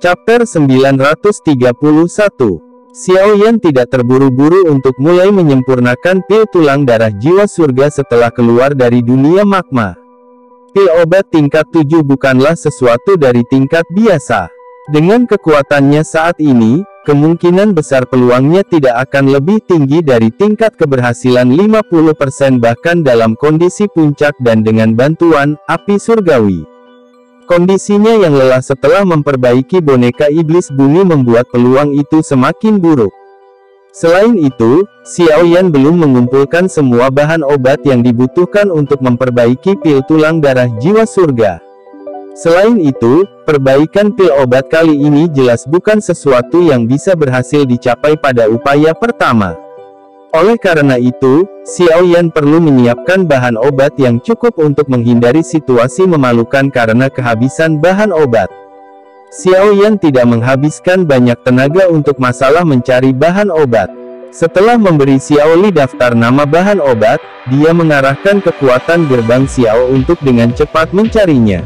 Chapter 931. Xiaoyan tidak terburu-buru untuk mulai menyempurnakan pil tulang darah jiwa surga setelah keluar dari dunia magma. Pil obat tingkat 7 bukanlah sesuatu dari tingkat biasa. Dengan kekuatannya saat ini, kemungkinan besar peluangnya tidak akan lebih tinggi dari tingkat keberhasilan 50% bahkan dalam kondisi puncak dan dengan bantuan api surgawi. Kondisinya yang lelah setelah memperbaiki boneka iblis bumi membuat peluang itu semakin buruk. Selain itu, Xiaoyan belum mengumpulkan semua bahan obat yang dibutuhkan untuk memperbaiki pil tulang darah jiwa surga. Selain itu, perbaikan pil obat kali ini jelas bukan sesuatu yang bisa berhasil dicapai pada upaya pertama. Oleh karena itu, Xiaoyan perlu menyiapkan bahan obat yang cukup untuk menghindari situasi memalukan karena kehabisan bahan obat. Xiaoyan tidak menghabiskan banyak tenaga untuk masalah mencari bahan obat. Setelah memberi Xiaoli daftar nama bahan obat, dia mengarahkan kekuatan gerbang Xiao untuk dengan cepat mencarinya.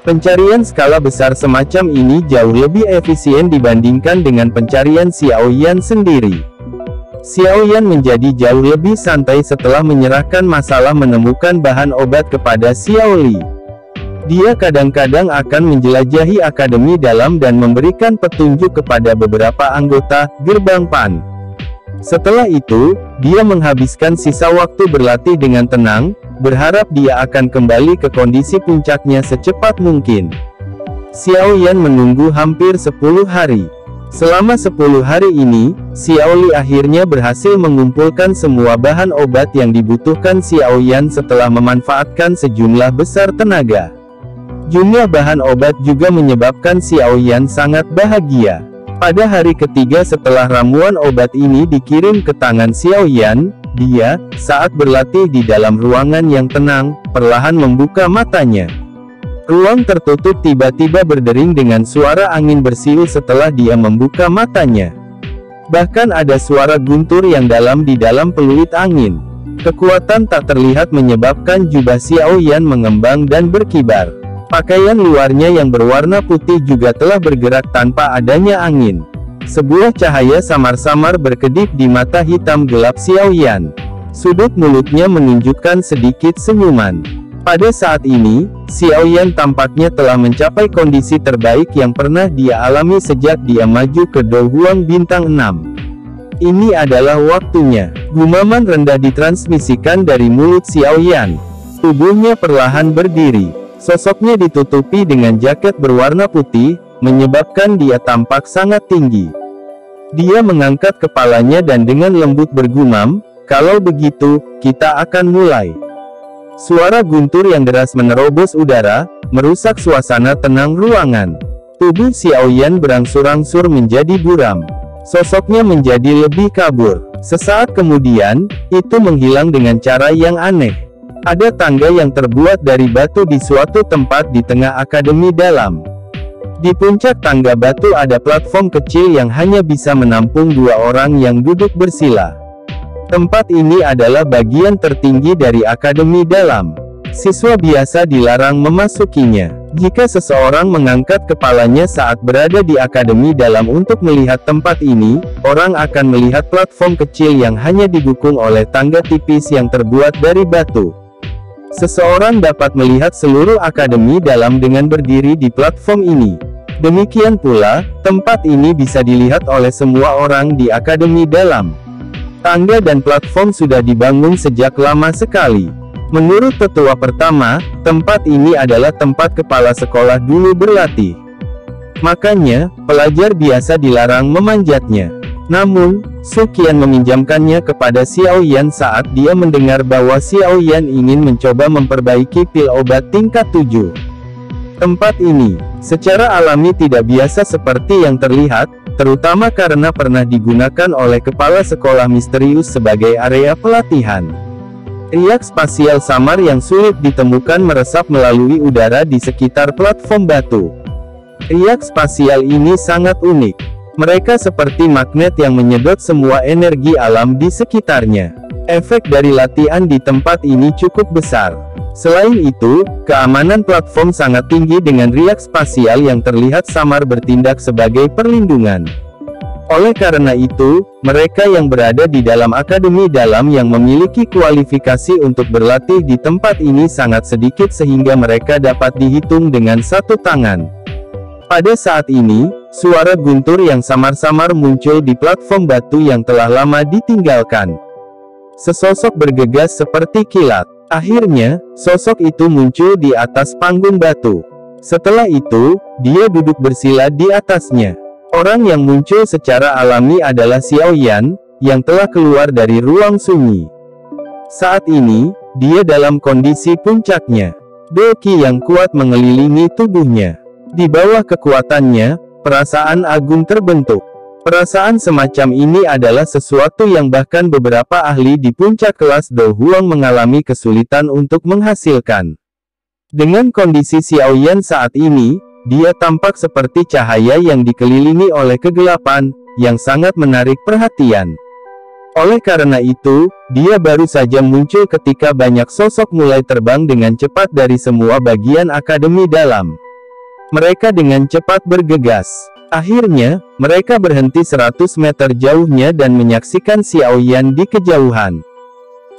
Pencarian skala besar semacam ini jauh lebih efisien dibandingkan dengan pencarian Xiaoyan sendiri. Xiaoyan menjadi jauh lebih santai setelah menyerahkan masalah menemukan bahan obat kepada Xiaoli. Dia kadang-kadang akan menjelajahi akademi dalam dan memberikan petunjuk kepada beberapa anggota gerbang Pan. Setelah itu, dia menghabiskan sisa waktu berlatih dengan tenang, berharap dia akan kembali ke kondisi puncaknya secepat mungkin. Xiaoyan menunggu hampir 10 hari. Selama 10 hari ini, Xiaoli akhirnya berhasil mengumpulkan semua bahan obat yang dibutuhkan Xiaoyan setelah memanfaatkan sejumlah besar tenaga. Jumlah bahan obat juga menyebabkan Xiaoyan sangat bahagia. Pada hari ketiga setelah ramuan obat ini dikirim ke tangan Xiaoyan, dia, saat berlatih di dalam ruangan yang tenang, perlahan membuka matanya. Ruang tertutup tiba-tiba berdering dengan suara angin bersiul setelah dia membuka matanya. Bahkan ada suara guntur yang dalam di dalam peluit angin. Kekuatan tak terlihat menyebabkan jubah Xiaoyan mengembang dan berkibar. Pakaian luarnya yang berwarna putih juga telah bergerak tanpa adanya angin. Sebuah cahaya samar-samar berkedip di mata hitam gelap Xiaoyan. Sudut mulutnya menunjukkan sedikit senyuman. Pada saat ini, Xiaoyan tampaknya telah mencapai kondisi terbaik yang pernah dia alami sejak dia maju ke Dohuang Bintang 6. Ini adalah waktunya. Gumaman rendah ditransmisikan dari mulut Xiaoyan. Tubuhnya perlahan berdiri. Sosoknya ditutupi dengan jaket berwarna putih, menyebabkan dia tampak sangat tinggi. Dia mengangkat kepalanya dan dengan lembut bergumam, "Kalau begitu, kita akan mulai." Suara guntur yang deras menerobos udara, merusak suasana tenang ruangan. Tubuh Xiaoyan berangsur-angsur menjadi buram. Sosoknya menjadi lebih kabur. Sesaat kemudian, itu menghilang dengan cara yang aneh. Ada tangga yang terbuat dari batu di suatu tempat di tengah akademi dalam. Di puncak tangga batu ada platform kecil yang hanya bisa menampung 2 orang yang duduk bersila. Tempat ini adalah bagian tertinggi dari akademi dalam. Siswa biasa dilarang memasukinya. Jika seseorang mengangkat kepalanya saat berada di akademi dalam untuk melihat tempat ini, orang akan melihat platform kecil yang hanya didukung oleh tangga tipis yang terbuat dari batu. Seseorang dapat melihat seluruh akademi dalam dengan berdiri di platform ini. Demikian pula, tempat ini bisa dilihat oleh semua orang di akademi dalam. Tangga dan platform sudah dibangun sejak lama sekali. Menurut tetua pertama, tempat ini adalah tempat kepala sekolah dulu berlatih. Makanya, pelajar biasa dilarang memanjatnya. Namun, Su Qian meminjamkannya kepada Xiaoyan saat dia mendengar bahwa Xiaoyan ingin mencoba memperbaiki pil obat tingkat 7. Tempat ini, secara alami tidak biasa seperti yang terlihat, terutama karena pernah digunakan oleh kepala sekolah misterius sebagai area pelatihan. Riak spasial samar yang sulit ditemukan meresap melalui udara di sekitar platform batu. Riak spasial ini sangat unik. Mereka seperti magnet yang menyedot semua energi alam di sekitarnya. Efek dari latihan di tempat ini cukup besar. Selain itu, keamanan platform sangat tinggi dengan riak spasial yang terlihat samar bertindak sebagai perlindungan. Oleh karena itu, mereka yang berada di dalam akademi dalam yang memiliki kualifikasi untuk berlatih di tempat ini sangat sedikit sehingga mereka dapat dihitung dengan satu tangan. Pada saat ini, suara guntur yang samar-samar muncul di platform batu yang telah lama ditinggalkan. Sesosok bergegas seperti kilat. Akhirnya, sosok itu muncul di atas panggung batu. Setelah itu, dia duduk bersila di atasnya. Orang yang muncul secara alami adalah Xiao Yan, yang telah keluar dari ruang sunyi. Saat ini, dia dalam kondisi puncaknya. Doki yang kuat mengelilingi tubuhnya. Di bawah kekuatannya, perasaan agung terbentuk. Perasaan semacam ini adalah sesuatu yang bahkan beberapa ahli di puncak kelas Do Huang mengalami kesulitan untuk menghasilkan. Dengan kondisi Xiao Yan saat ini, dia tampak seperti cahaya yang dikelilingi oleh kegelapan, yang sangat menarik perhatian. Oleh karena itu, dia baru saja muncul ketika banyak sosok mulai terbang dengan cepat dari semua bagian akademi dalam. Mereka dengan cepat bergegas. Akhirnya, mereka berhenti 100 meter jauhnya dan menyaksikan Xiao Yan di kejauhan.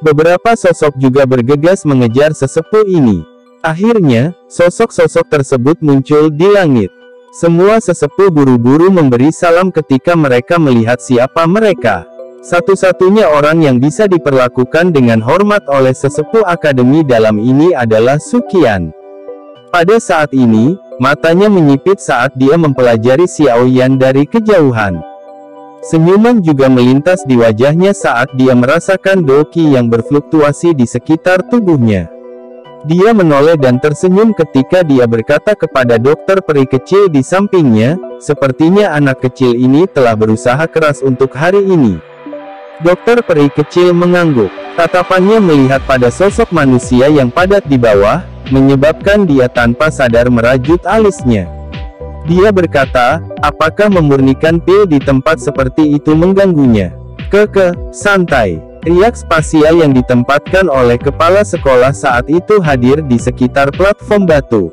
Beberapa sosok juga bergegas mengejar sesepuh ini. Akhirnya, sosok-sosok tersebut muncul di langit. Semua sesepuh buru-buru memberi salam ketika mereka melihat siapa mereka. Satu-satunya orang yang bisa diperlakukan dengan hormat oleh sesepuh akademi dalam ini adalah Suqian. Pada saat ini, matanya menyipit saat dia mempelajari Xiao Yan dari kejauhan. Senyuman juga melintas di wajahnya saat dia merasakan doki yang berfluktuasi di sekitar tubuhnya. Dia menoleh dan tersenyum ketika dia berkata kepada dokter peri kecil di sampingnya, sepertinya anak kecil ini telah berusaha keras untuk hari ini. Dokter peri kecil mengangguk. Tatapannya melihat pada sosok manusia yang padat di bawah, menyebabkan dia tanpa sadar merajut alisnya. Dia berkata, apakah memurnikan pil di tempat seperti itu mengganggunya? Santai. Riak spasial yang ditempatkan oleh kepala sekolah saat itu hadir di sekitar platform batu.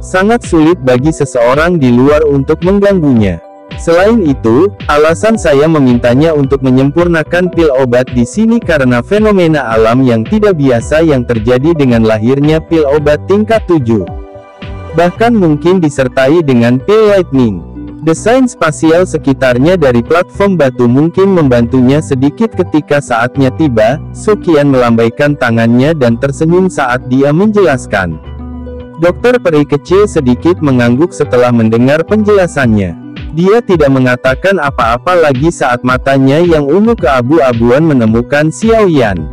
Sangat sulit bagi seseorang di luar untuk mengganggunya. Selain itu, alasan saya memintanya untuk menyempurnakan pil obat di sini karena fenomena alam yang tidak biasa yang terjadi dengan lahirnya pil obat tingkat 7. Bahkan mungkin disertai dengan pil lightning. Desain spasial sekitarnya dari platform batu mungkin membantunya sedikit ketika saatnya tiba. Suqian melambaikan tangannya dan tersenyum saat dia menjelaskan. Dokter peri kecil sedikit mengangguk setelah mendengar penjelasannya. Dia tidak mengatakan apa-apa lagi saat matanya yang ungu keabu-abuan menemukan Xiao Yan.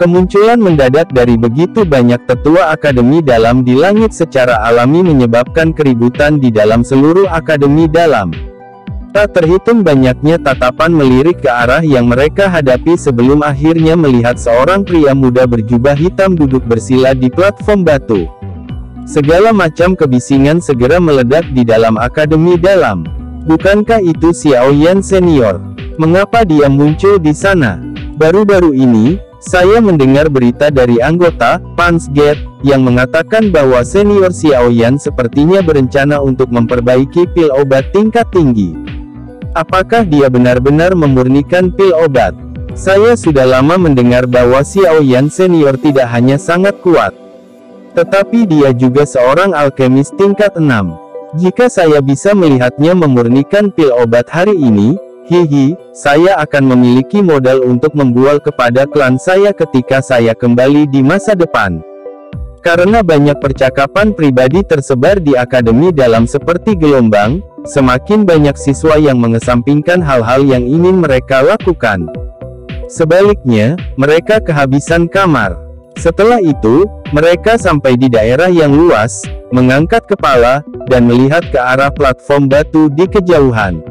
Kemunculan mendadak dari begitu banyak tetua akademi dalam di langit secara alami menyebabkan keributan di dalam seluruh akademi dalam. Tak terhitung banyaknya tatapan melirik ke arah yang mereka hadapi sebelum akhirnya melihat seorang pria muda berjubah hitam duduk bersila di platform batu. Segala macam kebisingan segera meledak di dalam akademi dalam. Bukankah itu Xiao Yan senior? Mengapa dia muncul di sana? Baru-baru ini, saya mendengar berita dari anggota Punch Gate yang mengatakan bahwa senior Xiao Yan sepertinya berencana untuk memperbaiki pil obat tingkat tinggi. Apakah dia benar-benar memurnikan pil obat? Saya sudah lama mendengar bahwa Xiao Yan senior tidak hanya sangat kuat, tetapi dia juga seorang alkemis tingkat 6. Jika saya bisa melihatnya memurnikan pil obat hari ini, saya akan memiliki modal untuk membual kepada klan saya ketika saya kembali di masa depan. Karena banyak percakapan pribadi tersebar di akademi dalam seperti gelombang, semakin banyak siswa yang mengesampingkan hal-hal yang ingin mereka lakukan. Sebaliknya, mereka kehabisan kamar. Setelah itu, mereka sampai di daerah yang luas, mengangkat kepala, dan melihat ke arah platform batu di kejauhan.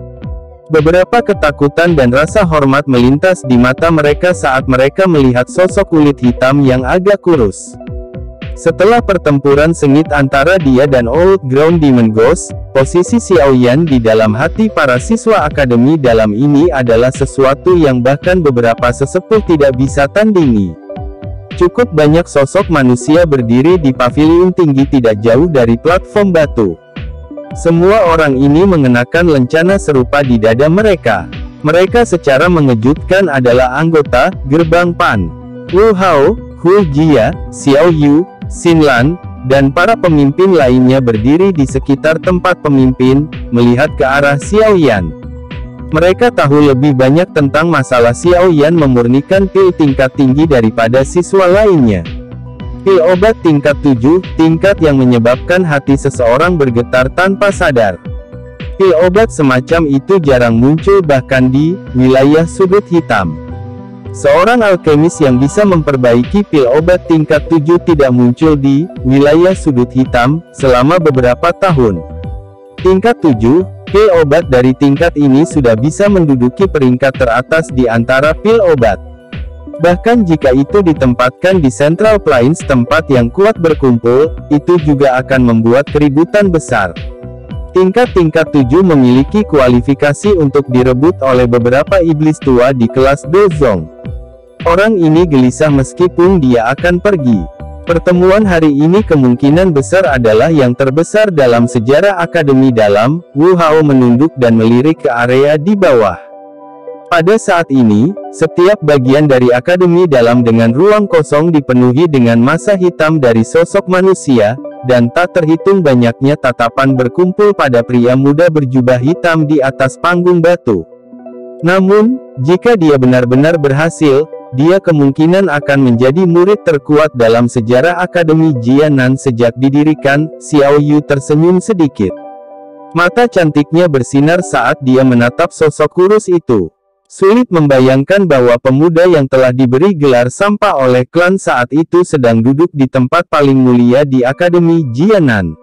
Beberapa ketakutan dan rasa hormat melintas di mata mereka saat mereka melihat sosok kulit hitam yang agak kurus. Setelah pertempuran sengit antara dia dan Old Ground Demon Ghost, posisi Xiao Yan di dalam hati para siswa akademi dalam ini adalah sesuatu yang bahkan beberapa sesepuh tidak bisa tandingi. Cukup banyak sosok manusia berdiri di paviliun tinggi tidak jauh dari platform batu. Semua orang ini mengenakan lencana serupa di dada mereka. Mereka secara mengejutkan adalah anggota Gerbang Pan. Wu Hao, Hu Jia, Xiao Yu, Xin Lan, dan para pemimpin lainnya berdiri di sekitar tempat pemimpin, melihat ke arah Xiao Yan. Mereka tahu lebih banyak tentang masalah Xiao Yan memurnikan pil tingkat tinggi daripada siswa lainnya. Pil obat tingkat 7, tingkat yang menyebabkan hati seseorang bergetar tanpa sadar. Pil obat semacam itu jarang muncul bahkan di wilayah sudut hitam. Seorang alkemis yang bisa memperbaiki pil obat tingkat 7 tidak muncul di wilayah sudut hitam selama beberapa tahun. Tingkat 7, pil obat dari tingkat ini sudah bisa menduduki peringkat teratas di antara pil obat. Bahkan jika itu ditempatkan di Central Plains, tempat yang kuat berkumpul, itu juga akan membuat keributan besar. Tingkat-tingkat 7 memiliki kualifikasi untuk direbut oleh beberapa iblis tua di kelas Dozong. Orang ini gelisah meskipun dia akan pergi. Pertemuan hari ini kemungkinan besar adalah yang terbesar dalam sejarah Akademi Dalam. Wu Hao menunduk dan melirik ke area di bawah. Pada saat ini, setiap bagian dari Akademi Dalam dengan ruang kosong dipenuhi dengan massa hitam dari sosok manusia, dan tak terhitung banyaknya tatapan berkumpul pada pria muda berjubah hitam di atas panggung batu. Namun, jika dia benar-benar berhasil, dia kemungkinan akan menjadi murid terkuat dalam sejarah Akademi Jianan sejak didirikan. Xiao Yu tersenyum sedikit. Mata cantiknya bersinar saat dia menatap sosok kurus itu. Sulit membayangkan bahwa pemuda yang telah diberi gelar sampah oleh klan saat itu sedang duduk di tempat paling mulia di Akademi Jianan.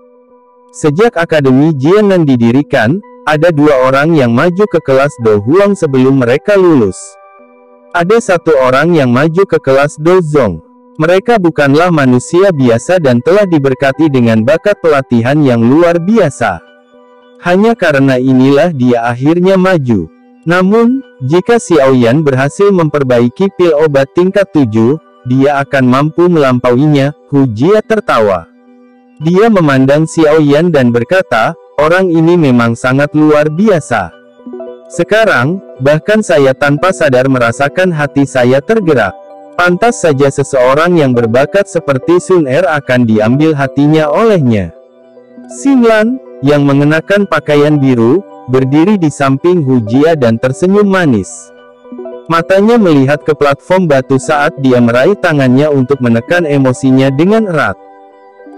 Sejak Akademi Jianan didirikan, ada dua orang yang maju ke kelas Do Huang sebelum mereka lulus. Ada satu orang yang maju ke kelas Dozong. Mereka bukanlah manusia biasa dan telah diberkati dengan bakat pelatihan yang luar biasa. Hanya karena inilah dia akhirnya maju. Namun, jika Xiao Yan berhasil memperbaiki pil obat tingkat 7, dia akan mampu melampauinya. Hu Jia tertawa. Dia memandang Xiao Yan dan berkata, orang ini memang sangat luar biasa. Sekarang, bahkan saya tanpa sadar merasakan hati saya tergerak. Pantas saja seseorang yang berbakat seperti Sun Er akan diambil hatinya olehnya. Xin Lan, yang mengenakan pakaian biru, berdiri di samping Hu Jia dan tersenyum manis. Matanya melihat ke platform batu saat dia meraih tangannya untuk menekan emosinya dengan erat.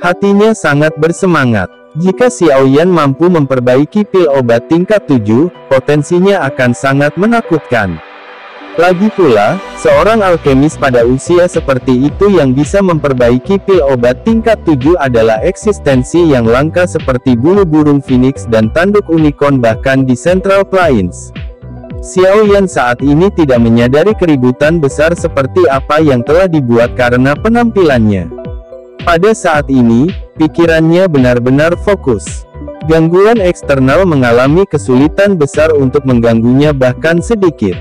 Hatinya sangat bersemangat. Jika Xiao Yan mampu memperbaiki pil obat tingkat 7, potensinya akan sangat menakutkan. Lagi pula, seorang alkemis pada usia seperti itu yang bisa memperbaiki pil obat tingkat 7 adalah eksistensi yang langka seperti bulu burung phoenix dan tanduk unicorn bahkan di Central Plains. Xiao Yan saat ini tidak menyadari keributan besar seperti apa yang telah dibuat karena penampilannya. Pada saat ini, pikirannya benar-benar fokus. Gangguan eksternal mengalami kesulitan besar untuk mengganggunya bahkan sedikit.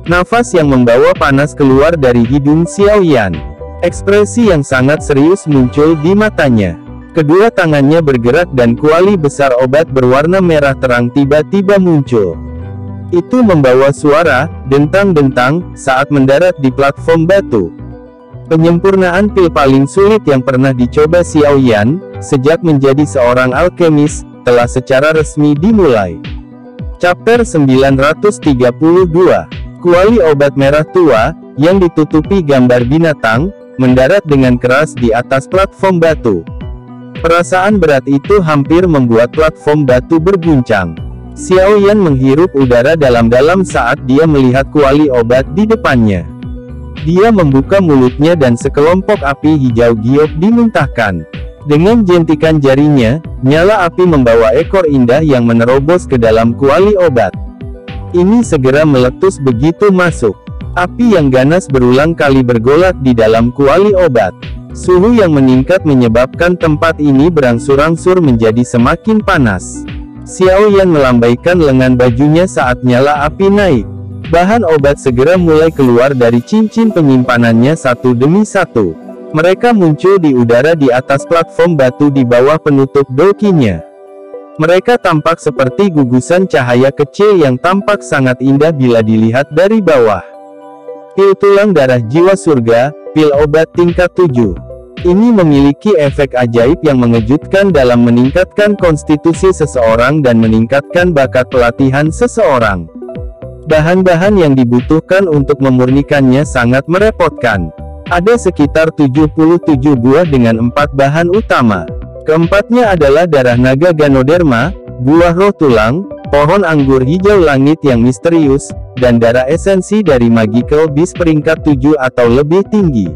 Nafas yang membawa panas keluar dari hidung Xiao Yan. Ekspresi yang sangat serius muncul di matanya. Kedua tangannya bergerak dan kuali besar obat berwarna merah terang tiba-tiba muncul. Itu membawa suara dentang-dentang saat mendarat di platform batu. Penyempurnaan pil paling sulit yang pernah dicoba Xiao Yan, sejak menjadi seorang alkemis, telah secara resmi dimulai. Chapter 932. Kuali obat merah tua, yang ditutupi gambar binatang, mendarat dengan keras di atas platform batu. Perasaan berat itu hampir membuat platform batu berguncang. Xiao Yan menghirup udara dalam-dalam saat dia melihat kuali obat di depannya. Dia membuka mulutnya dan sekelompok api hijau giok dimuntahkan. Dengan jentikan jarinya, nyala api membawa ekor indah yang menerobos ke dalam kuali obat. Ini segera meletus begitu masuk. Api yang ganas berulang kali bergolak di dalam kuali obat. Suhu yang meningkat menyebabkan tempat ini berangsur-angsur menjadi semakin panas. Xiao Yan melambaikan lengan bajunya saat nyala api naik. Bahan obat segera mulai keluar dari cincin penyimpanannya satu demi satu. Mereka muncul di udara di atas platform batu di bawah penutup dolkinya. Mereka tampak seperti gugusan cahaya kecil yang tampak sangat indah bila dilihat dari bawah. Pil tulang darah jiwa surga, pil obat tingkat 7. Ini memiliki efek ajaib yang mengejutkan dalam meningkatkan konstitusi seseorang dan meningkatkan bakat pelatihan seseorang. Bahan-bahan yang dibutuhkan untuk memurnikannya sangat merepotkan. Ada sekitar 77 buah dengan 4 bahan utama. Keempatnya adalah darah naga Ganoderma, buah roh tulang, pohon anggur hijau langit yang misterius, dan darah esensi dari Magical Beast peringkat 7 atau lebih tinggi.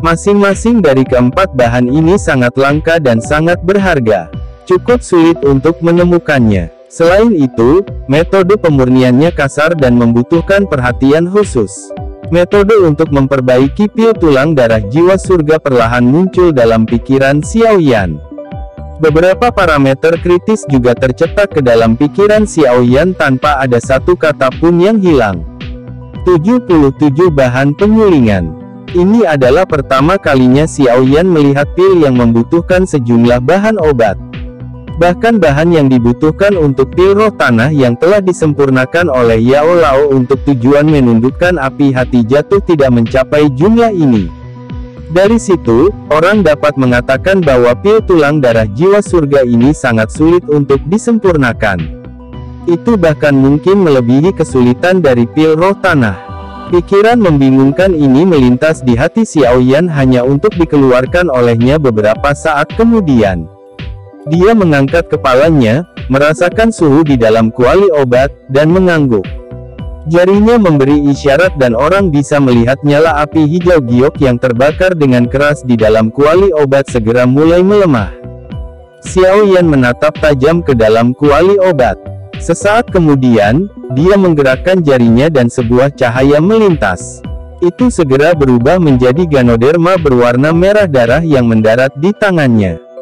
Masing-masing dari keempat bahan ini sangat langka dan sangat berharga. Cukup sulit untuk menemukannya. Selain itu, metode pemurniannya kasar dan membutuhkan perhatian khusus. Metode untuk memperbaiki pil tulang darah jiwa surga perlahan muncul dalam pikiran Xiao Yan. Beberapa parameter kritis juga tercetak ke dalam pikiran Xiao Yan tanpa ada satu kata pun yang hilang. 77 bahan penyulingan. Ini adalah pertama kalinya Xiao Yan melihat pil yang membutuhkan sejumlah bahan obat. Bahkan bahan yang dibutuhkan untuk pil roh tanah yang telah disempurnakan oleh Yao Lao untuk tujuan menundukkan api hati jatuh tidak mencapai jumlah ini. Dari situ, orang dapat mengatakan bahwa pil tulang darah jiwa surga ini sangat sulit untuk disempurnakan. Itu bahkan mungkin melebihi kesulitan dari pil roh tanah. Pikiran membingungkan ini melintas di hati Xiao Yan hanya untuk dikeluarkan olehnya beberapa saat kemudian. Dia mengangkat kepalanya, merasakan suhu di dalam kuali obat, dan mengangguk. Jarinya memberi isyarat dan orang bisa melihat nyala api hijau giok yang terbakar dengan keras di dalam kuali obat segera mulai melemah. Xiao Yan menatap tajam ke dalam kuali obat. Sesaat kemudian, dia menggerakkan jarinya dan sebuah cahaya melintas. Itu segera berubah menjadi Ganoderma berwarna merah darah yang mendarat di tangannya.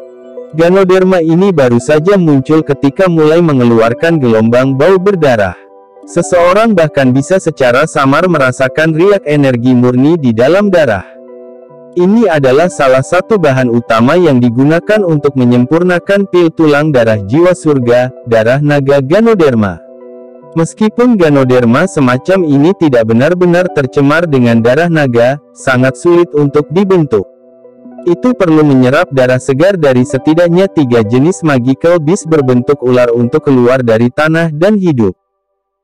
Ganoderma ini baru saja muncul ketika mulai mengeluarkan gelombang bau berdarah. Seseorang bahkan bisa secara samar merasakan riak energi murni di dalam darah. Ini adalah salah satu bahan utama yang digunakan untuk menyempurnakan pil tulang darah jiwa surga, darah naga Ganoderma. Meskipun Ganoderma semacam ini tidak benar-benar tercemar dengan darah naga, sangat sulit untuk dibentuk. Itu perlu menyerap darah segar dari setidaknya 3 jenis Magical Beast berbentuk ular untuk keluar dari tanah dan hidup.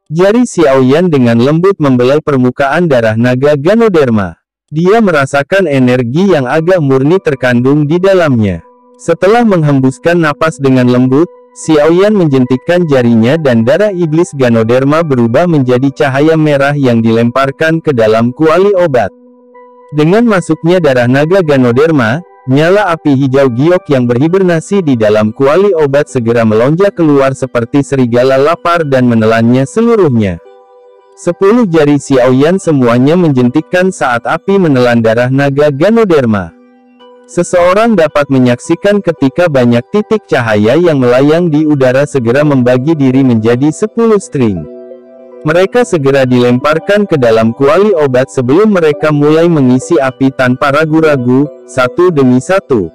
Jari Xiao Yan dengan lembut membelai permukaan darah naga Ganoderma. Dia merasakan energi yang agak murni terkandung di dalamnya. Setelah menghembuskan napas dengan lembut, Xiao Yan menjentikkan jarinya dan darah iblis Ganoderma berubah menjadi cahaya merah yang dilemparkan ke dalam kuali obat. Dengan masuknya darah naga Ganoderma, nyala api hijau giok yang berhibernasi di dalam kuali obat segera melonjak keluar seperti serigala lapar dan menelannya seluruhnya. 10 jari Xiao Yan semuanya menjentikkan saat api menelan darah naga Ganoderma. Seseorang dapat menyaksikan ketika banyak titik cahaya yang melayang di udara segera membagi diri menjadi 10 string. Mereka segera dilemparkan ke dalam kuali obat sebelum mereka mulai mengisi api tanpa ragu-ragu, satu demi satu.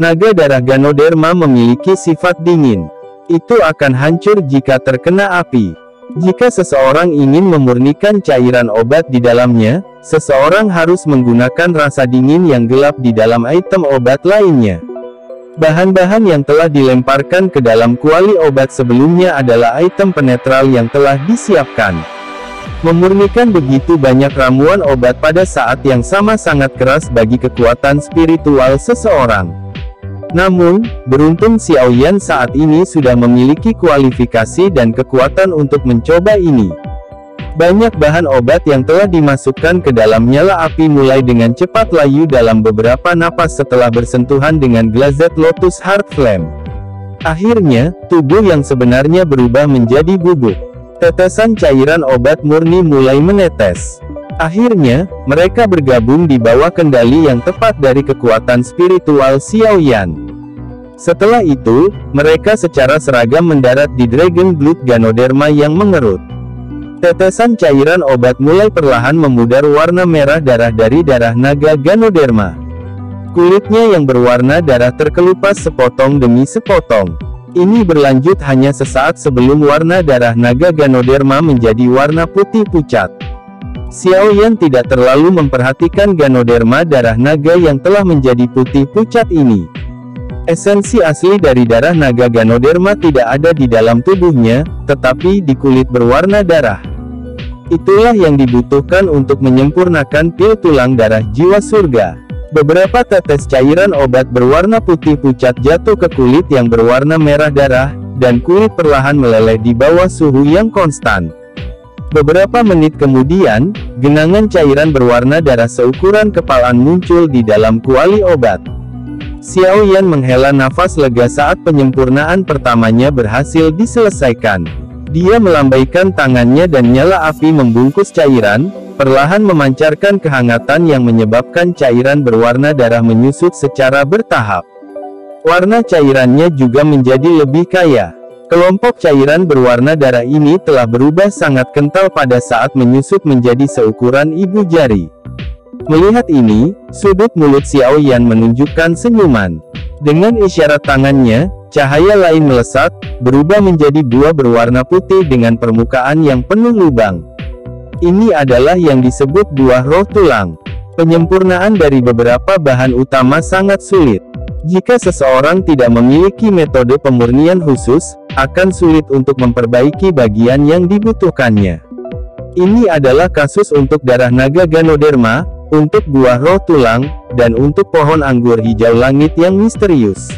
Naga darah Ganoderma memiliki sifat dingin. Itu akan hancur jika terkena api. Jika seseorang ingin memurnikan cairan obat di dalamnya, seseorang harus menggunakan rasa dingin yang gelap di dalam item obat lainnya. Bahan-bahan yang telah dilemparkan ke dalam kuali obat sebelumnya adalah item penetral yang telah disiapkan. Memurnikan begitu banyak ramuan obat pada saat yang sama sangat keras bagi kekuatan spiritual seseorang. Namun, beruntung Xiao Yan saat ini sudah memiliki kualifikasi dan kekuatan untuk mencoba ini. Banyak bahan obat yang telah dimasukkan ke dalam nyala api mulai dengan cepat layu dalam beberapa napas setelah bersentuhan dengan Glazed Lotus Heart Flame. Akhirnya, tubuh yang sebenarnya berubah menjadi bubuk. Tetesan cairan obat murni mulai menetes. Akhirnya, mereka bergabung di bawah kendali yang tepat dari kekuatan spiritual Xiao Yan. Setelah itu, mereka secara seragam mendarat di Dragon Blood Ganoderma yang mengerut. Tetesan cairan obat mulai perlahan memudar warna merah darah dari darah naga Ganoderma. Kulitnya yang berwarna darah terkelupas sepotong demi sepotong. Ini berlanjut hanya sesaat sebelum warna darah naga Ganoderma menjadi warna putih pucat. Xiao Yan tidak terlalu memperhatikan Ganoderma darah naga yang telah menjadi putih pucat ini. Esensi asli dari darah naga Ganoderma tidak ada di dalam tubuhnya, tetapi di kulit berwarna darah. Itulah yang dibutuhkan untuk menyempurnakan pil tulang darah jiwa surga. Beberapa tetes cairan obat berwarna putih pucat jatuh ke kulit yang berwarna merah darah, dan kulit perlahan meleleh di bawah suhu yang konstan. Beberapa menit kemudian, genangan cairan berwarna darah seukuran kepalan muncul di dalam kuali obat. Xiao Yan menghela nafas lega saat penyempurnaan pertamanya berhasil diselesaikan. Dia melambaikan tangannya dan nyala api membungkus cairan, perlahan memancarkan kehangatan yang menyebabkan cairan berwarna darah menyusut secara bertahap. Warna cairannya juga menjadi lebih kaya. Kelompok cairan berwarna darah ini telah berubah sangat kental pada saat menyusut menjadi seukuran ibu jari. Melihat ini, sudut mulut Xiao Yan menunjukkan senyuman. Dengan isyarat tangannya, cahaya lain melesat, berubah menjadi buah berwarna putih dengan permukaan yang penuh lubang. Ini adalah yang disebut buah roh tulang. Penyempurnaan dari beberapa bahan utama sangat sulit. Jika seseorang tidak memiliki metode pemurnian khusus, akan sulit untuk memperbaiki bagian yang dibutuhkannya. Ini adalah kasus untuk darah naga Ganoderma, untuk buah roh tulang, dan untuk pohon anggur hijau langit yang misterius.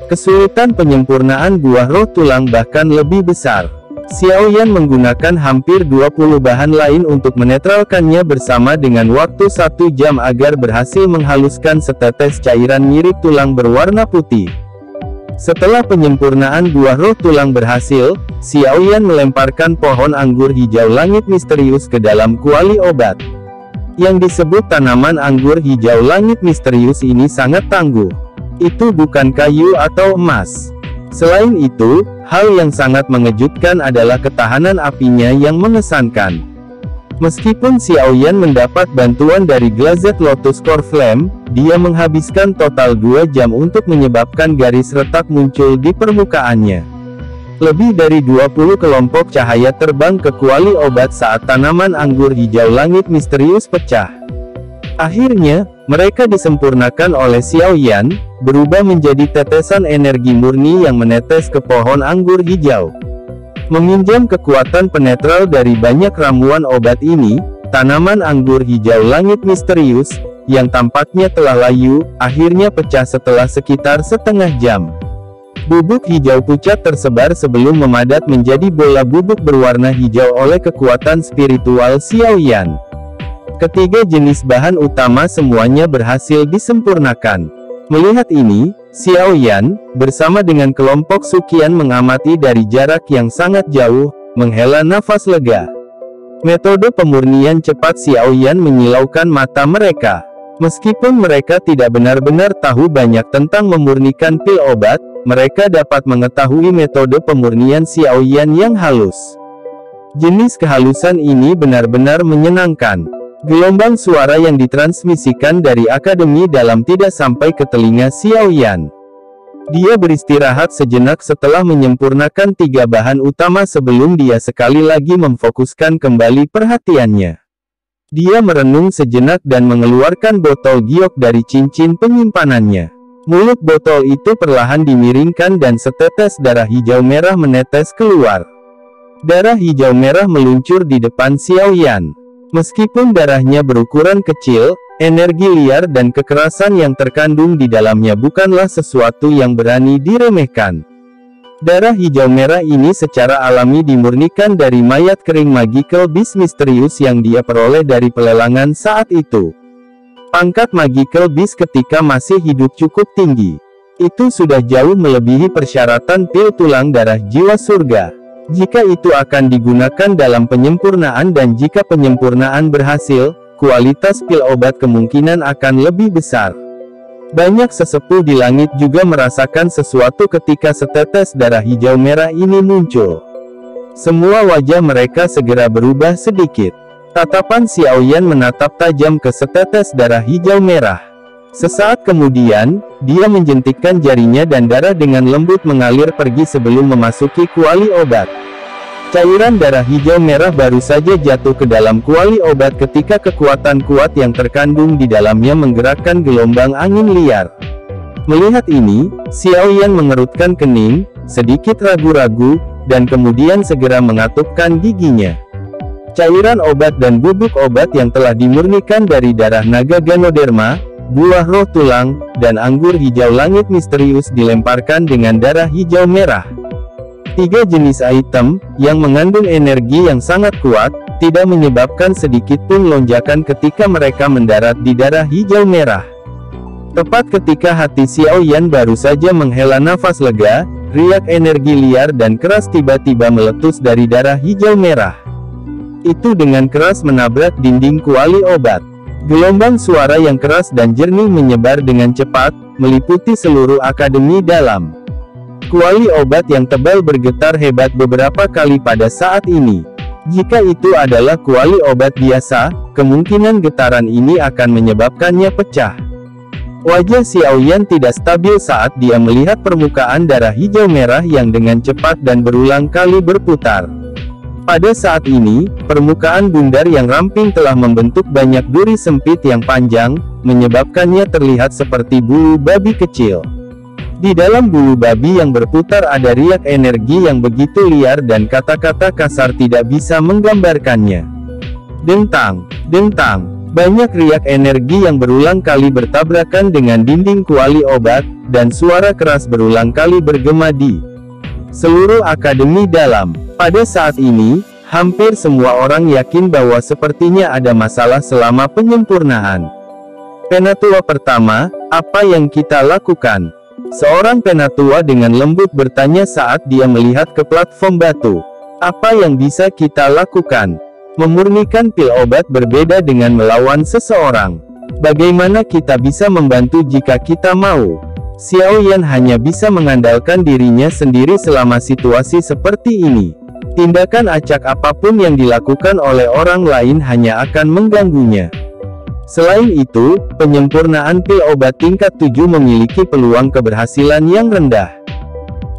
Kesulitan penyempurnaan buah roh tulang bahkan lebih besar. Xiao Yan menggunakan hampir 20 bahan lain untuk menetralkannya bersama dengan waktu 1 jam agar berhasil menghaluskan setetes cairan mirip tulang berwarna putih. Setelah penyempurnaan buah roh tulang berhasil, Xiao Yan melemparkan pohon anggur hijau langit misterius ke dalam kuali obat. Yang disebut tanaman anggur hijau langit misterius ini sangat tangguh. Itu bukan kayu atau emas. Selain itu, hal yang sangat mengejutkan adalah ketahanan apinya yang mengesankan. Meskipun Xiao Yan mendapat bantuan dari Glazed Lotus Core Flame, dia menghabiskan total 2 jam untuk menyebabkan garis retak muncul di permukaannya. Lebih dari 20 kelompok cahaya terbang ke kuali obat saat tanaman anggur hijau langit misterius pecah. Akhirnya, mereka disempurnakan oleh Xiao Yan, berubah menjadi tetesan energi murni yang menetes ke pohon anggur hijau. Meminjam kekuatan penetral dari banyak ramuan obat ini, tanaman anggur hijau langit misterius, yang tampaknya telah layu, akhirnya pecah setelah sekitar setengah jam. Bubuk hijau pucat tersebar sebelum memadat menjadi bola bubuk berwarna hijau oleh kekuatan spiritual Xiao Yan. Ketiga jenis bahan utama semuanya berhasil disempurnakan. Melihat ini, Xiao Yan, bersama dengan kelompok Suqian mengamati dari jarak yang sangat jauh, menghela nafas lega. Metode pemurnian cepat Xiao Yan menyilaukan mata mereka. Meskipun mereka tidak benar-benar tahu banyak tentang memurnikan pil obat, mereka dapat mengetahui metode pemurnian Xiao Yan yang halus. Jenis kehalusan ini benar-benar menyenangkan. Gelombang suara yang ditransmisikan dari akademi dalam tidak sampai ke telinga Xiao Yan. Dia beristirahat sejenak setelah menyempurnakan 3 bahan utama sebelum dia sekali lagi memfokuskan kembali perhatiannya. Dia merenung sejenak dan mengeluarkan botol giok dari cincin penyimpanannya. Mulut botol itu perlahan dimiringkan dan setetes darah hijau merah menetes keluar. Darah hijau merah meluncur di depan Xiao Yan. Meskipun darahnya berukuran kecil, energi liar dan kekerasan yang terkandung di dalamnya bukanlah sesuatu yang berani diremehkan. Darah hijau merah ini secara alami dimurnikan dari mayat kering Magical Beast misterius yang dia peroleh dari pelelangan saat itu. Pangkat Magical Beast ketika masih hidup cukup tinggi. Itu sudah jauh melebihi persyaratan pil tulang darah jiwa surga. Jika itu akan digunakan dalam penyempurnaan dan jika penyempurnaan berhasil, kualitas pil obat kemungkinan akan lebih besar. Banyak sesepuh di langit juga merasakan sesuatu ketika setetes darah hijau merah ini muncul. Semua wajah mereka segera berubah sedikit. Tatapan Xiaoyan menatap tajam ke setetes darah hijau merah. Sesaat kemudian, dia menjentikkan jarinya dan darah dengan lembut mengalir pergi sebelum memasuki kuali obat. Cairan darah hijau merah baru saja jatuh ke dalam kuali obat ketika kekuatan kuat yang terkandung di dalamnya menggerakkan gelombang angin liar. Melihat ini, Xiaoyan mengerutkan kening, sedikit ragu-ragu, dan kemudian segera mengatupkan giginya. Cairan obat dan bubuk obat yang telah dimurnikan dari darah naga Ganoderma, buah roh tulang, dan anggur hijau langit misterius dilemparkan dengan darah hijau merah. 3 jenis item, yang mengandung energi yang sangat kuat, tidak menyebabkan sedikit pun lonjakan ketika mereka mendarat di darah hijau merah. Tepat ketika hati Xiaoyan baru saja menghela nafas lega, riak energi liar dan keras tiba-tiba meletus dari darah hijau merah. Itu dengan keras menabrak dinding kuali obat. Gelombang suara yang keras dan jernih menyebar dengan cepat, meliputi seluruh akademi dalam. Kuali obat yang tebal bergetar hebat beberapa kali pada saat ini. Jika itu adalah kuali obat biasa, kemungkinan getaran ini akan menyebabkannya pecah. Wajah Xiaoyan tidak stabil saat dia melihat permukaan darah hijau merah yang dengan cepat dan berulang kali berputar. Pada saat ini, permukaan bundar yang ramping telah membentuk banyak duri sempit yang panjang, menyebabkannya terlihat seperti bulu babi kecil. Di dalam bulu babi yang berputar ada riak energi yang begitu liar dan kata-kata kasar tidak bisa menggambarkannya. Dentang, dentang. Banyak riak energi yang berulang kali bertabrakan dengan dinding kuali obat, dan suara keras berulang kali bergema di seluruh akademi dalam. Pada saat ini, hampir semua orang yakin bahwa sepertinya ada masalah selama penyempurnaan. Penatua pertama, apa yang kita lakukan? Seorang penatua dengan lembut bertanya saat dia melihat ke platform batu. Apa yang bisa kita lakukan? Memurnikan pil obat berbeda dengan melawan seseorang. Bagaimana kita bisa membantu jika kita mau? Xiaoyan hanya bisa mengandalkan dirinya sendiri selama situasi seperti ini. Tindakan acak apapun yang dilakukan oleh orang lain hanya akan mengganggunya. Selain itu, penyempurnaan pil obat tingkat 7 memiliki peluang keberhasilan yang rendah.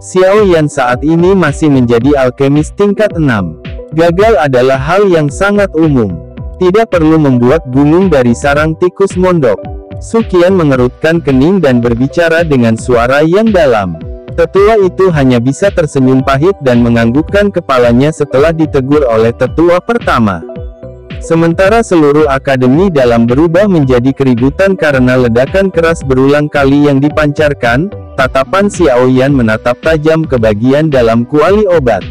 Xiaoyan saat ini masih menjadi alkemis tingkat 6. Gagal adalah hal yang sangat umum. Tidak perlu membuat gunung dari sarang tikus mondok. Suqian mengerutkan kening dan berbicara dengan suara yang dalam. Tetua itu hanya bisa tersenyum pahit dan menganggukkan kepalanya setelah ditegur oleh tetua pertama. Sementara seluruh akademi dalam berubah menjadi keributan karena ledakan keras berulang kali yang dipancarkan, tatapan Xiaoyan menatap tajam ke bagian dalam kuali obat.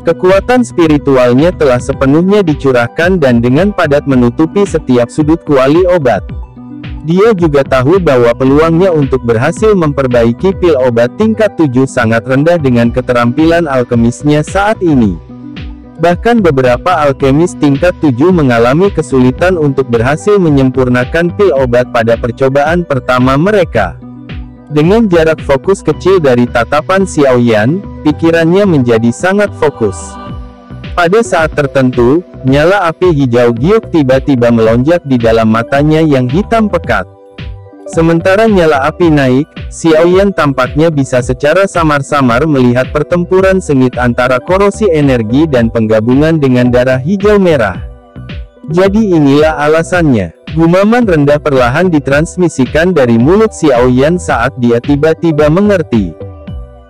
Kekuatan spiritualnya telah sepenuhnya dicurahkan dan dengan padat menutupi setiap sudut kuali obat. Dia juga tahu bahwa peluangnya untuk berhasil memperbaiki pil obat tingkat 7 sangat rendah dengan keterampilan alkemisnya saat ini. Bahkan beberapa alkemis tingkat 7 mengalami kesulitan untuk berhasil menyempurnakan pil obat pada percobaan pertama mereka. Dengan jarak fokus kecil dari tatapan Xiaoyan, pikirannya menjadi sangat fokus. Pada saat tertentu, nyala api hijau giok tiba-tiba melonjak di dalam matanya yang hitam pekat. Sementara nyala api naik, Xiaoyan tampaknya bisa secara samar-samar melihat pertempuran sengit antara korosi energi dan penggabungan dengan darah hijau merah. Jadi inilah alasannya. Gumaman rendah perlahan ditransmisikan dari mulut Xiaoyan saat dia tiba-tiba mengerti.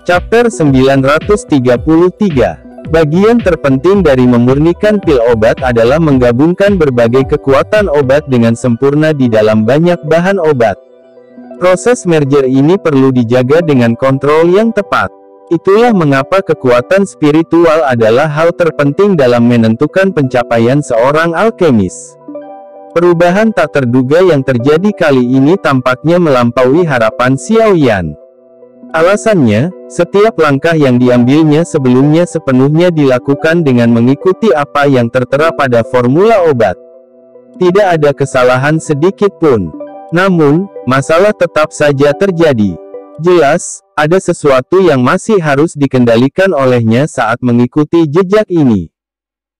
Chapter 933. Bagian terpenting dari memurnikan pil obat adalah menggabungkan berbagai kekuatan obat dengan sempurna di dalam banyak bahan obat. Proses merger ini perlu dijaga dengan kontrol yang tepat. Itulah mengapa kekuatan spiritual adalah hal terpenting dalam menentukan pencapaian seorang alkemis. Perubahan tak terduga yang terjadi kali ini tampaknya melampaui harapan Xiaoyan. Alasannya, setiap langkah yang diambilnya sebelumnya sepenuhnya dilakukan dengan mengikuti apa yang tertera pada formula obat. Tidak ada kesalahan sedikit pun. Namun, masalah tetap saja terjadi. Jelas, ada sesuatu yang masih harus dikendalikan olehnya saat mengikuti jejak ini.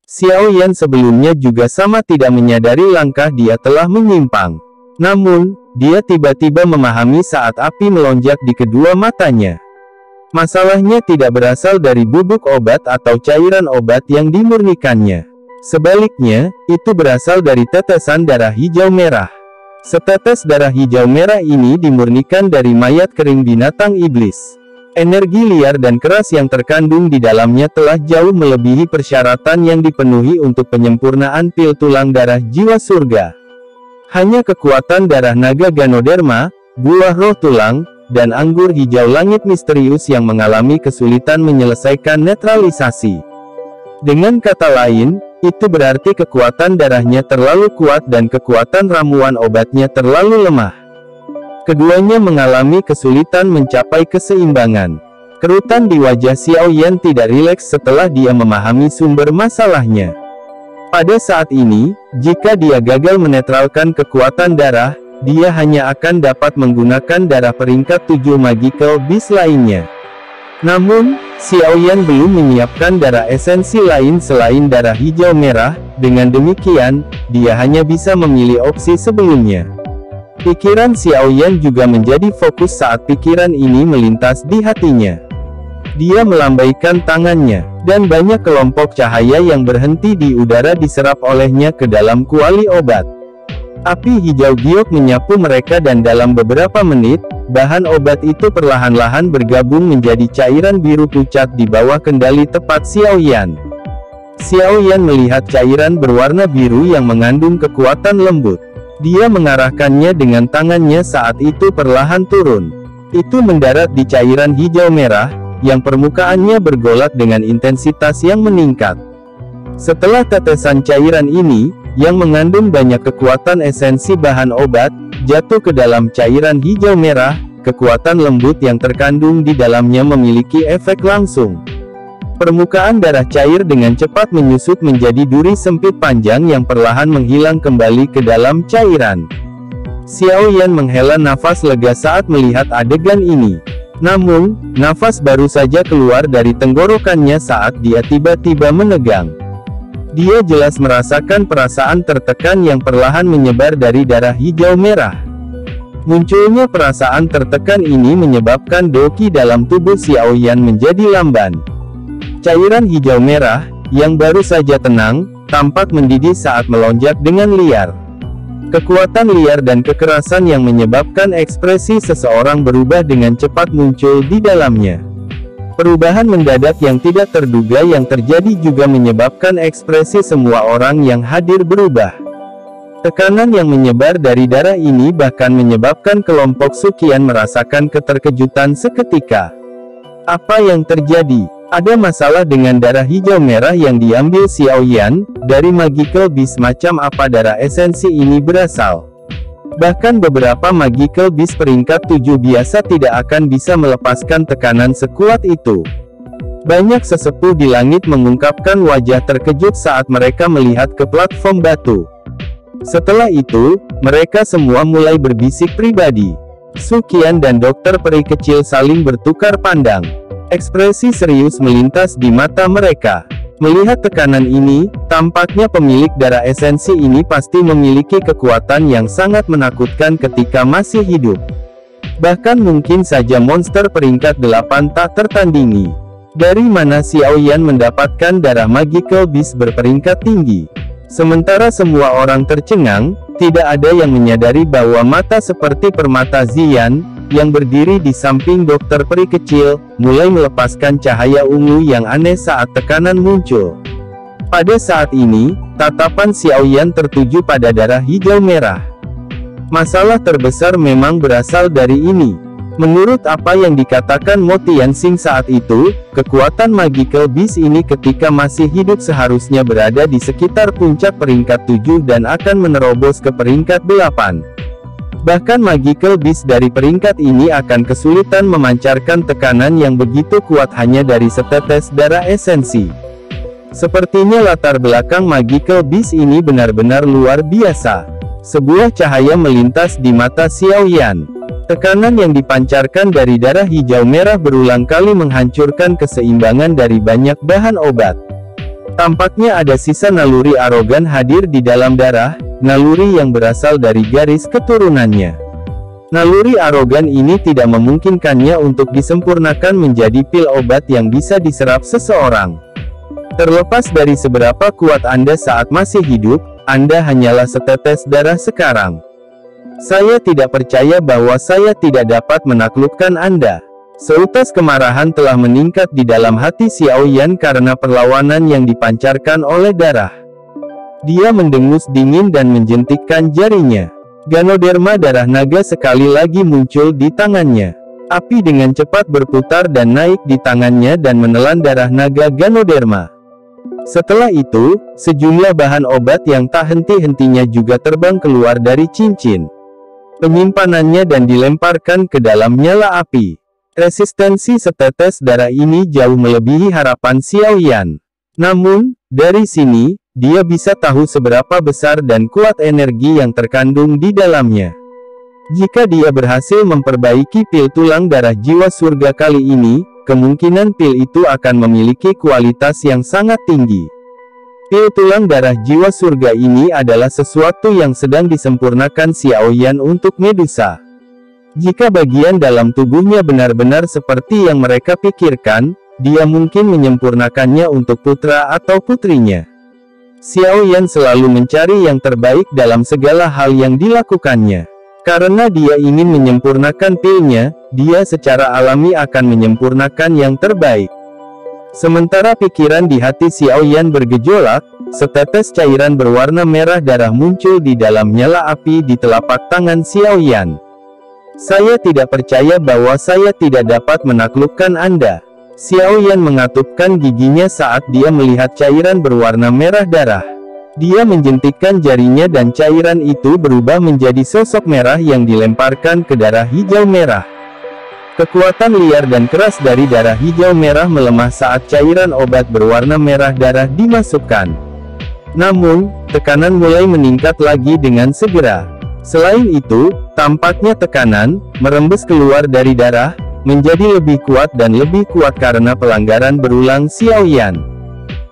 Xiao Yan sebelumnya juga sama tidak menyadari langkah dia telah menyimpang. Namun, dia tiba-tiba memahami saat api melonjak di kedua matanya. Masalahnya tidak berasal dari bubuk obat atau cairan obat yang dimurnikannya. Sebaliknya, itu berasal dari tetesan darah hijau merah. Setetes darah hijau merah ini dimurnikan dari mayat kering binatang iblis. Energi liar dan keras yang terkandung di dalamnya telah jauh melebihi persyaratan yang dipenuhi untuk penyempurnaan pil tulang darah jiwa surga. Hanya kekuatan darah naga Ganoderma, buah roh tulang, dan anggur hijau langit misterius yang mengalami kesulitan menyelesaikan netralisasi. Dengan kata lain, itu berarti kekuatan darahnya terlalu kuat dan kekuatan ramuan obatnya terlalu lemah. Keduanya mengalami kesulitan mencapai keseimbangan. Kerutan di wajah Xiao Yan tidak rileks setelah dia memahami sumber masalahnya. Pada saat ini, jika dia gagal menetralkan kekuatan darah, dia hanya akan dapat menggunakan darah peringkat 7 Magical Beast lainnya. Namun, Xiao Yan belum menyiapkan darah esensi lain selain darah hijau merah. Dengan demikian, dia hanya bisa memilih opsi sebelumnya. Pikiran Xiao Yan juga menjadi fokus saat pikiran ini melintas di hatinya. Dia melambaikan tangannya, dan banyak kelompok cahaya yang berhenti di udara diserap olehnya ke dalam kuali obat. Api hijau giok menyapu mereka dan dalam beberapa menit, bahan obat itu perlahan-lahan bergabung menjadi cairan biru pucat di bawah kendali tepat Xiao Yan. Xiao Yan melihat cairan berwarna biru yang mengandung kekuatan lembut. Dia mengarahkannya dengan tangannya saat itu perlahan turun. Itu mendarat di cairan hijau merah, yang permukaannya bergolak dengan intensitas yang meningkat. Setelah tetesan cairan ini, yang mengandung banyak kekuatan esensi bahan obat, jatuh ke dalam cairan hijau merah, kekuatan lembut yang terkandung di dalamnya memiliki efek langsung. Permukaan darah cair dengan cepat menyusut menjadi duri sempit panjang yang perlahan menghilang kembali ke dalam cairan. Xiao Yan menghela nafas lega saat melihat adegan ini. Namun, nafas baru saja keluar dari tenggorokannya saat dia tiba-tiba menegang. Dia jelas merasakan perasaan tertekan yang perlahan menyebar dari darah hijau merah. Munculnya perasaan tertekan ini menyebabkan doki dalam tubuh Xiao Yan menjadi lamban. Cairan hijau merah, yang baru saja tenang, tampak mendidih saat melonjak dengan liar. Kekuatan liar dan kekerasan yang menyebabkan ekspresi seseorang berubah dengan cepat muncul di dalamnya. Perubahan mendadak yang tidak terduga yang terjadi juga menyebabkan ekspresi semua orang yang hadir berubah. Tekanan yang menyebar dari darah ini bahkan menyebabkan kelompok Suqian merasakan keterkejutan seketika. Apa yang terjadi? Ada masalah dengan darah hijau merah yang diambil Xiao Yan. Dari Magical Beast macam apa darah esensi ini berasal? Bahkan beberapa Magical Beast peringkat 7 biasa tidak akan bisa melepaskan tekanan sekuat itu. Banyak sesepuh di langit mengungkapkan wajah terkejut saat mereka melihat ke platform batu. Setelah itu, mereka semua mulai berbisik pribadi. Suqian dan dokter peri kecil saling bertukar pandang. Ekspresi serius melintas di mata mereka. Melihat tekanan ini, tampaknya pemilik darah esensi ini pasti memiliki kekuatan yang sangat menakutkan ketika masih hidup. Bahkan mungkin saja monster peringkat 8 tak tertandingi. Dari mana Xiao Yan mendapatkan darah Magical Beast berperingkat tinggi? Sementara semua orang tercengang, tidak ada yang menyadari bahwa mata seperti permata Ziyan, yang berdiri di samping dokter peri kecil, mulai melepaskan cahaya ungu yang aneh saat tekanan muncul. Pada saat ini, tatapan Xiao Yan tertuju pada darah hijau merah. Masalah terbesar memang berasal dari ini. Menurut apa yang dikatakan Mo Tianxing saat itu, kekuatan Magical Beast ini ketika masih hidup seharusnya berada di sekitar puncak peringkat 7 dan akan menerobos ke peringkat 8. Bahkan Magical Beast dari peringkat ini akan kesulitan memancarkan tekanan yang begitu kuat hanya dari setetes darah esensi. Sepertinya latar belakang Magical Beast ini benar-benar luar biasa. Sebuah cahaya melintas di mata Xiao Yan. Tekanan yang dipancarkan dari darah hijau merah berulang kali menghancurkan keseimbangan dari banyak bahan obat. Tampaknya ada sisa naluri arogan hadir di dalam darah, naluri yang berasal dari garis keturunannya. Naluri arogan ini tidak memungkinkannya untuk disempurnakan menjadi pil obat yang bisa diserap seseorang. Terlepas dari seberapa kuat Anda saat masih hidup, Anda hanyalah setetes darah sekarang. Saya tidak percaya bahwa saya tidak dapat menaklukkan Anda. Seutas kemarahan telah meningkat di dalam hati Xiao Yan karena perlawanan yang dipancarkan oleh darah. Dia mendengus dingin dan menjentikkan jarinya. Ganoderma darah naga sekali lagi muncul di tangannya. Api dengan cepat berputar dan naik di tangannya dan menelan darah naga Ganoderma. Setelah itu, sejumlah bahan obat yang tak henti-hentinya juga terbang keluar dari cincin penyimpanannya dan dilemparkan ke dalam nyala api. Resistensi setetes darah ini jauh melebihi harapan Xiao Yan. Namun, dari sini, dia bisa tahu seberapa besar dan kuat energi yang terkandung di dalamnya. Jika dia berhasil memperbaiki pil tulang darah jiwa surga kali ini, kemungkinan pil itu akan memiliki kualitas yang sangat tinggi. Pil tulang darah jiwa surga ini adalah sesuatu yang sedang disempurnakan Xiao Yan untuk Medusa. Jika bagian dalam tubuhnya benar-benar seperti yang mereka pikirkan, dia mungkin menyempurnakannya untuk putra atau putrinya. Xiao Yan selalu mencari yang terbaik dalam segala hal yang dilakukannya. Karena dia ingin menyempurnakan pilnya, dia secara alami akan menyempurnakan yang terbaik. Sementara pikiran di hati Xiao Yan bergejolak, setetes cairan berwarna merah darah muncul di dalam nyala api di telapak tangan Xiao Yan. Saya tidak percaya bahwa saya tidak dapat menaklukkan Anda. Xiao Yan mengatupkan giginya saat dia melihat cairan berwarna merah darah. Dia menjentikkan jarinya dan cairan itu berubah menjadi sosok merah yang dilemparkan ke darah hijau merah. Kekuatan liar dan keras dari darah hijau merah melemah saat cairan obat berwarna merah darah dimasukkan. Namun, tekanan mulai meningkat lagi dengan segera. Selain itu, tampaknya tekanan merembes keluar dari darah, menjadi lebih kuat dan lebih kuat karena pelanggaran berulang Xiao Yan.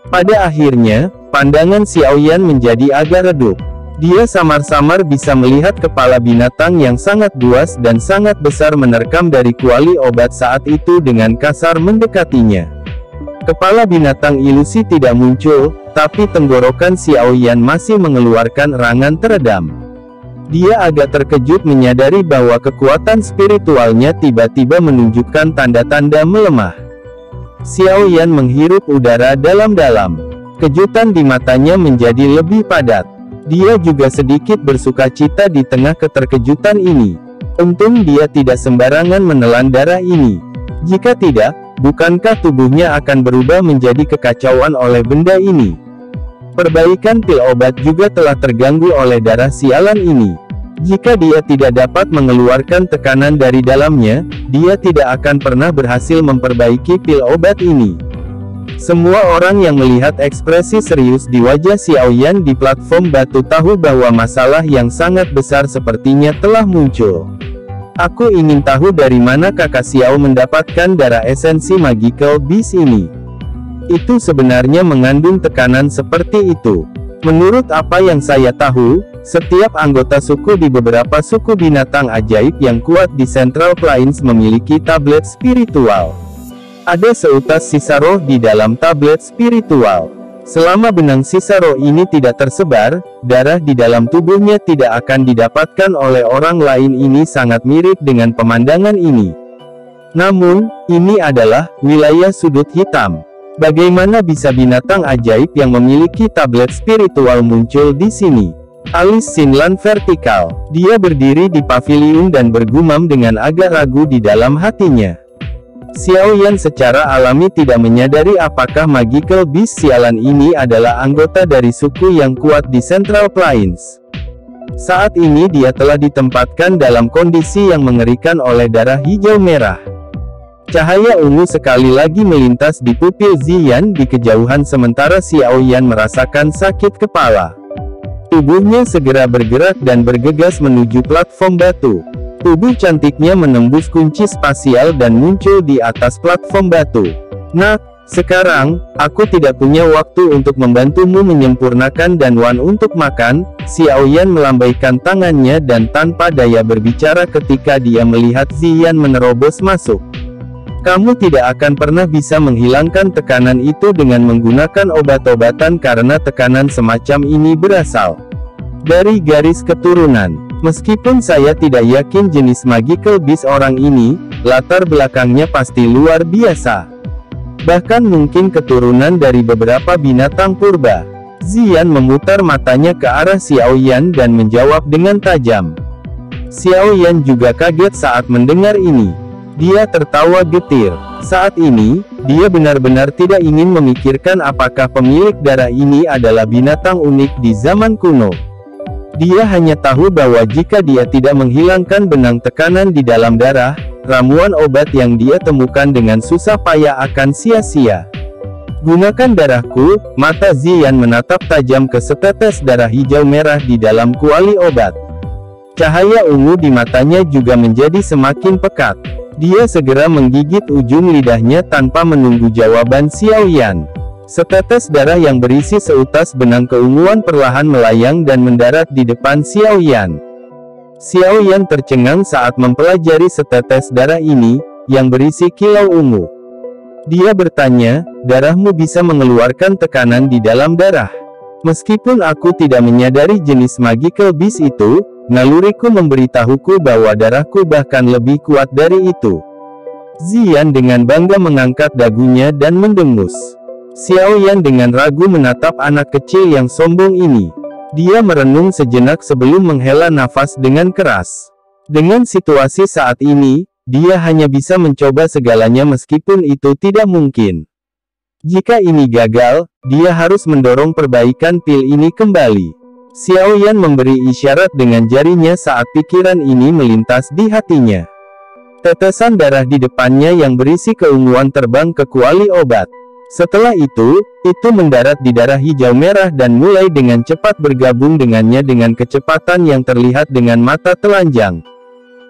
Pada akhirnya, pandangan Xiao Yan menjadi agak redup. Dia samar-samar bisa melihat kepala binatang yang sangat buas dan sangat besar menerkam dari kuali obat saat itu dengan kasar mendekatinya. Kepala binatang ilusi tidak muncul, tapi tenggorokan Xiao Yan masih mengeluarkan rangan teredam. Dia agak terkejut menyadari bahwa kekuatan spiritualnya tiba-tiba menunjukkan tanda-tanda melemah. Xiao Yan menghirup udara dalam-dalam. Kejutan di matanya menjadi lebih padat. Dia juga sedikit bersukacita di tengah keterkejutan ini. Untung dia tidak sembarangan menelan darah ini. Jika tidak, bukankah tubuhnya akan berubah menjadi kekacauan oleh benda ini? Perbaikan pil obat juga telah terganggu oleh darah sialan ini. Jika dia tidak dapat mengeluarkan tekanan dari dalamnya, dia tidak akan pernah berhasil memperbaiki pil obat ini. Semua orang yang melihat ekspresi serius di wajah Xiao Yan di platform batu tahu bahwa masalah yang sangat besar sepertinya telah muncul. Aku ingin tahu dari mana kakak Xiao mendapatkan darah esensi Magical Beast ini. Itu sebenarnya mengandung tekanan seperti itu. Menurut apa yang saya tahu, setiap anggota suku di beberapa suku binatang ajaib yang kuat di Central Plains memiliki tablet spiritual. Ada seutas sisa roh di dalam tablet spiritual. Selama benang sisa roh ini tidak tersebar, darah di dalam tubuhnya tidak akan didapatkan oleh orang lain. Ini sangat mirip dengan pemandangan ini. Namun, ini adalah wilayah sudut hitam. Bagaimana bisa binatang ajaib yang memiliki tablet spiritual muncul di sini? Alis Xinlan vertikal. Dia berdiri di paviliun dan bergumam dengan agak ragu di dalam hatinya. Xiao Yan secara alami tidak menyadari apakah Magical Beast sialan ini adalah anggota dari suku yang kuat di Central Plains. Saat ini dia telah ditempatkan dalam kondisi yang mengerikan oleh darah hijau merah. Cahaya ungu sekali lagi melintas di pupil Ziyan di kejauhan sementara Xiao Yan merasakan sakit kepala. Tubuhnya segera bergerak dan bergegas menuju platform batu. Tubuh cantiknya menembus kunci spasial dan muncul di atas platform batu. Nak, sekarang, aku tidak punya waktu untuk membantumu menyempurnakan danwan untuk makan. Xiaoyan melambaikan tangannya dan tanpa daya berbicara ketika dia melihat Ziyan menerobos masuk. Kamu tidak akan pernah bisa menghilangkan tekanan itu dengan menggunakan obat-obatan karena tekanan semacam ini berasal dari garis keturunan. Meskipun saya tidak yakin jenis magical beast orang ini, latar belakangnya pasti luar biasa. Bahkan mungkin keturunan dari beberapa binatang purba. Ziyan memutar matanya ke arah Xiaoyan dan menjawab dengan tajam. Xiaoyan juga kaget saat mendengar ini. Dia tertawa getir. Saat ini, dia benar-benar tidak ingin memikirkan apakah pemilik darah ini adalah binatang unik di zaman kuno. Dia hanya tahu bahwa jika dia tidak menghilangkan benang tekanan di dalam darah, ramuan obat yang dia temukan dengan susah payah akan sia-sia. Gunakan darahku. Mata Ziyan menatap tajam ke setetes darah hijau merah di dalam kuali obat. Cahaya ungu di matanya juga menjadi semakin pekat. Dia segera menggigit ujung lidahnya tanpa menunggu jawaban Xiaoyan. Setetes darah yang berisi seutas benang keunguan perlahan melayang dan mendarat di depan Xiaoyan. Xiaoyan tercengang saat mempelajari setetes darah ini, yang berisi kilau ungu. Dia bertanya, darahmu bisa mengeluarkan tekanan di dalam darah. Meskipun aku tidak menyadari jenis magical beast itu, naluriku memberitahuku bahwa darahku bahkan lebih kuat dari itu. Ziyan dengan bangga mengangkat dagunya dan mendengus. Xiaoyan dengan ragu menatap anak kecil yang sombong ini. Dia merenung sejenak sebelum menghela nafas dengan keras. Dengan situasi saat ini, dia hanya bisa mencoba segalanya meskipun itu tidak mungkin. Jika ini gagal, dia harus mendorong perbaikan pil ini kembali. Xiaoyan memberi isyarat dengan jarinya saat pikiran ini melintas di hatinya. Tetesan darah di depannya yang berisi keunguan terbang ke kuali obat. Setelah itu mendarat di darah hijau merah dan mulai dengan cepat bergabung dengannya dengan kecepatan yang terlihat dengan mata telanjang.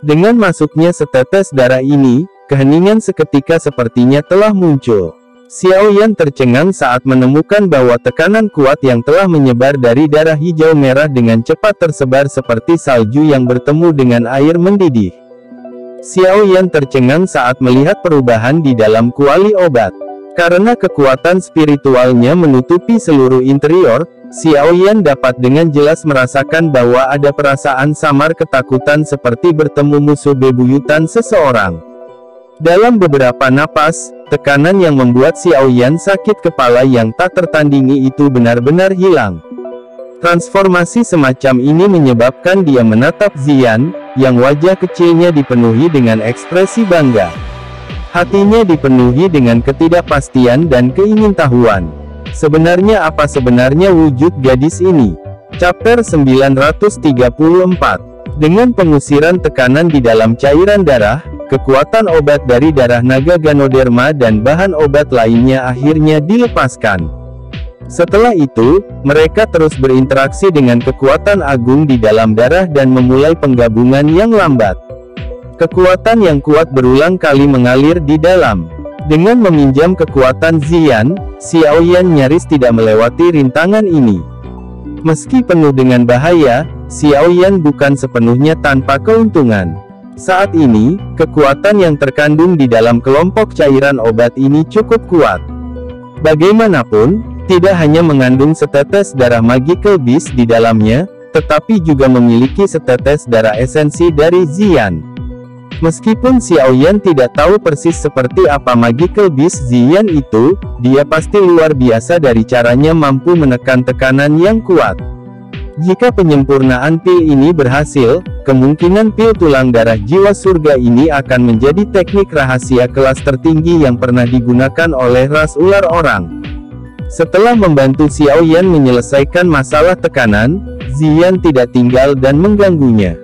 Dengan masuknya setetes darah ini, keheningan seketika sepertinya telah muncul. Xiaoyan tercengang saat menemukan bahwa tekanan kuat yang telah menyebar dari darah hijau merah dengan cepat tersebar seperti salju yang bertemu dengan air mendidih. Xiaoyan tercengang saat melihat perubahan di dalam kuali obat. Karena kekuatan spiritualnya menutupi seluruh interior, Xiaoyan dapat dengan jelas merasakan bahwa ada perasaan samar ketakutan seperti bertemu musuh bebuyutan seseorang. Dalam beberapa napas, tekanan yang membuat Xiaoyan sakit kepala yang tak tertandingi itu benar-benar hilang. Transformasi semacam ini menyebabkan dia menatap Ziyan, yang wajah kecilnya dipenuhi dengan ekspresi bangga. Hatinya dipenuhi dengan ketidakpastian dan keingintahuan. Sebenarnya apa sebenarnya wujud gadis ini? Chapter 934. Dengan pengusiran tekanan di dalam cairan darah, kekuatan obat dari darah naga Ganoderma dan bahan obat lainnya akhirnya dilepaskan. Setelah itu, mereka terus berinteraksi dengan kekuatan agung di dalam darah dan memulai penggabungan yang lambat. Kekuatan yang kuat berulang kali mengalir di dalam. Dengan meminjam kekuatan Ziyan, Xiaoyan nyaris tidak melewati rintangan ini. Meski penuh dengan bahaya, Xiaoyan bukan sepenuhnya tanpa keuntungan. Saat ini, kekuatan yang terkandung di dalam kelompok cairan obat ini cukup kuat. Bagaimanapun, tidak hanya mengandung setetes darah magical beast di dalamnya, tetapi juga memiliki setetes darah esensi dari Ziyan. Meskipun Xiaoyan tidak tahu persis seperti apa magical beast Ziyan itu, dia pasti luar biasa dari caranya mampu menekan tekanan yang kuat. Jika penyempurnaan pil ini berhasil, kemungkinan pil tulang darah jiwa surga ini akan menjadi teknik rahasia kelas tertinggi yang pernah digunakan oleh ras ular orang. Setelah membantu Xiaoyan menyelesaikan masalah tekanan, Ziyan tidak tinggal dan mengganggunya.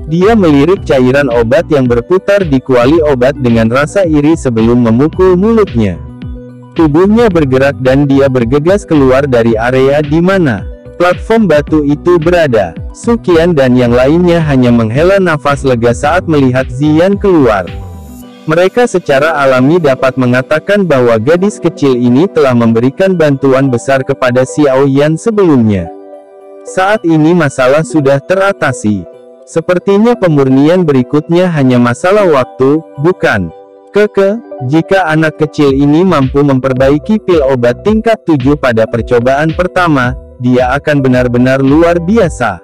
Dia melirik cairan obat yang berputar di kuali obat dengan rasa iri sebelum memukul mulutnya. Tubuhnya bergerak dan dia bergegas keluar dari area di mana platform batu itu berada. Su Qian dan yang lainnya hanya menghela nafas lega saat melihat Ziyan keluar. Mereka secara alami dapat mengatakan bahwa gadis kecil ini telah memberikan bantuan besar kepada Xiao Yan sebelumnya. Saat ini masalah sudah teratasi. Sepertinya pemurnian berikutnya hanya masalah waktu, bukan? Jika anak kecil ini mampu memperbaiki pil obat tingkat 7 pada percobaan pertama, dia akan benar-benar luar biasa.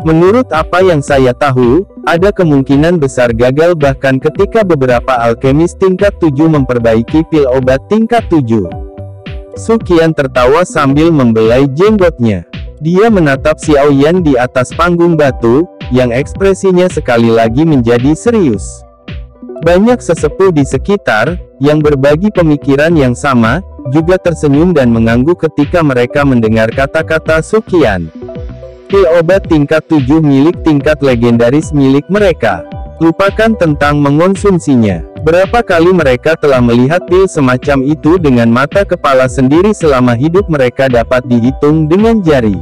Menurut apa yang saya tahu, ada kemungkinan besar gagal bahkan ketika beberapa alkemis tingkat 7 memperbaiki pil obat tingkat 7. Su Qian tertawa sambil membelai jenggotnya. Dia menatap Xiao Yan di atas panggung batu, yang ekspresinya sekali lagi menjadi serius. Banyak sesepuh di sekitar, yang berbagi pemikiran yang sama, juga tersenyum dan mengangguk ketika mereka mendengar kata-kata Su Qian. Pil obat tingkat 7 milik tingkat legendaris milik mereka. Lupakan tentang mengonsumsinya. Berapa kali mereka telah melihat pil semacam itu dengan mata kepala sendiri selama hidup mereka dapat dihitung dengan jari.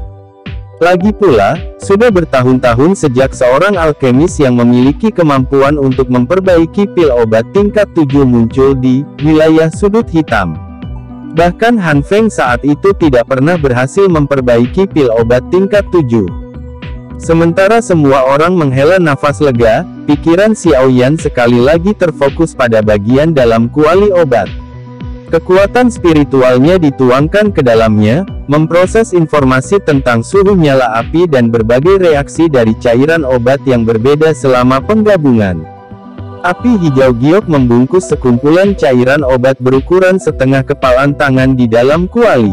Lagi pula, sudah bertahun-tahun sejak seorang alkemis yang memiliki kemampuan untuk memperbaiki pil obat tingkat 7 muncul di wilayah sudut hitam. Bahkan Han Feng saat itu tidak pernah berhasil memperbaiki pil obat tingkat 7. Sementara semua orang menghela nafas lega, pikiran Xiao Yan sekali lagi terfokus pada bagian dalam kuali obat. Kekuatan spiritualnya dituangkan ke dalamnya, memproses informasi tentang suhu nyala api dan berbagai reaksi dari cairan obat yang berbeda selama penggabungan. Api hijau giok membungkus sekumpulan cairan obat berukuran setengah kepalan tangan di dalam kuali.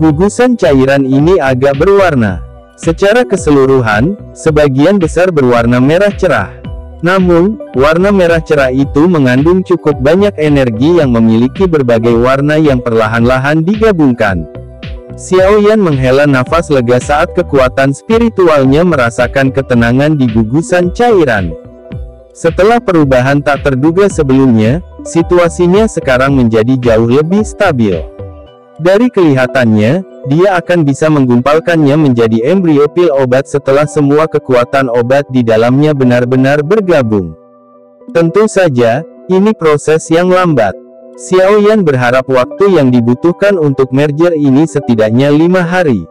Gugusan cairan ini agak berwarna. Secara keseluruhan, sebagian besar berwarna merah cerah. Namun, warna merah cerah itu mengandung cukup banyak energi yang memiliki berbagai warna yang perlahan-lahan digabungkan. Xiao Yan menghela nafas lega saat kekuatan spiritualnya merasakan ketenangan di gugusan cairan. Setelah perubahan tak terduga sebelumnya, situasinya sekarang menjadi jauh lebih stabil. Dari kelihatannya, dia akan bisa menggumpalkannya menjadi embrio pil obat setelah semua kekuatan obat di dalamnya benar-benar bergabung. Tentu saja, ini proses yang lambat. Xiao Yan berharap waktu yang dibutuhkan untuk merger ini setidaknya 5 hari.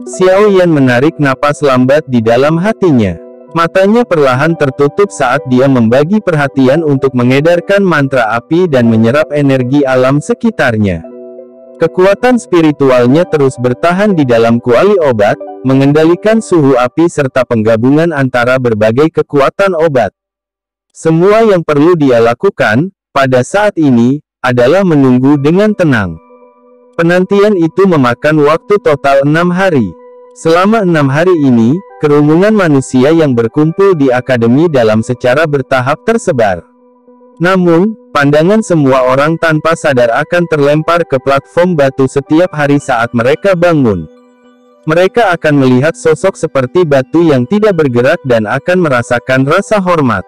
Xiao Yan menarik napas lambat di dalam hatinya. Matanya perlahan tertutup saat dia membagi perhatian untuk mengedarkan mantra api dan menyerap energi alam sekitarnya. Kekuatan spiritualnya terus bertahan di dalam kuali obat, mengendalikan suhu api serta penggabungan antara berbagai kekuatan obat. Semua yang perlu dia lakukan, pada saat ini, adalah menunggu dengan tenang. Penantian itu memakan waktu total 6 hari. Selama 6 hari ini, kerumunan manusia yang berkumpul di akademi dalam secara bertahap tersebar. Namun, pandangan semua orang tanpa sadar akan terlempar ke platform batu setiap hari saat mereka bangun. Mereka akan melihat sosok seperti batu yang tidak bergerak dan akan merasakan rasa hormat.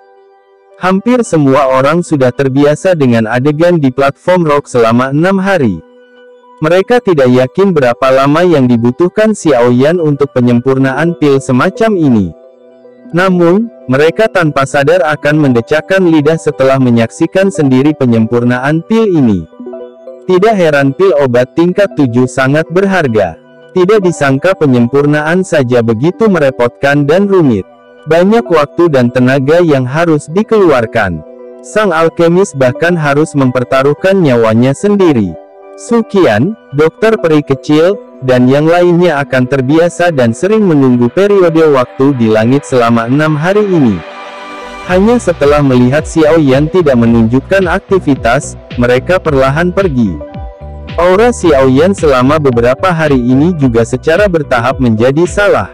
Hampir semua orang sudah terbiasa dengan adegan di platform rock selama 6 hari. Mereka tidak yakin berapa lama yang dibutuhkan Xiao Yan untuk penyempurnaan pil semacam ini. Namun, mereka tanpa sadar akan mendecakkan lidah setelah menyaksikan sendiri penyempurnaan pil ini. Tidak heran pil obat tingkat 7 sangat berharga. Tidak disangka penyempurnaan saja begitu merepotkan dan rumit. Banyak waktu dan tenaga yang harus dikeluarkan. Sang alkemis bahkan harus mempertaruhkan nyawanya sendiri. Su Qian, dokter peri kecil, dan yang lainnya akan terbiasa dan sering menunggu periode waktu di langit selama 6 hari ini. Hanya setelah melihat Xiao Yan tidak menunjukkan aktivitas, mereka perlahan pergi. Aura Xiao Yan selama beberapa hari ini juga secara bertahap menjadi salah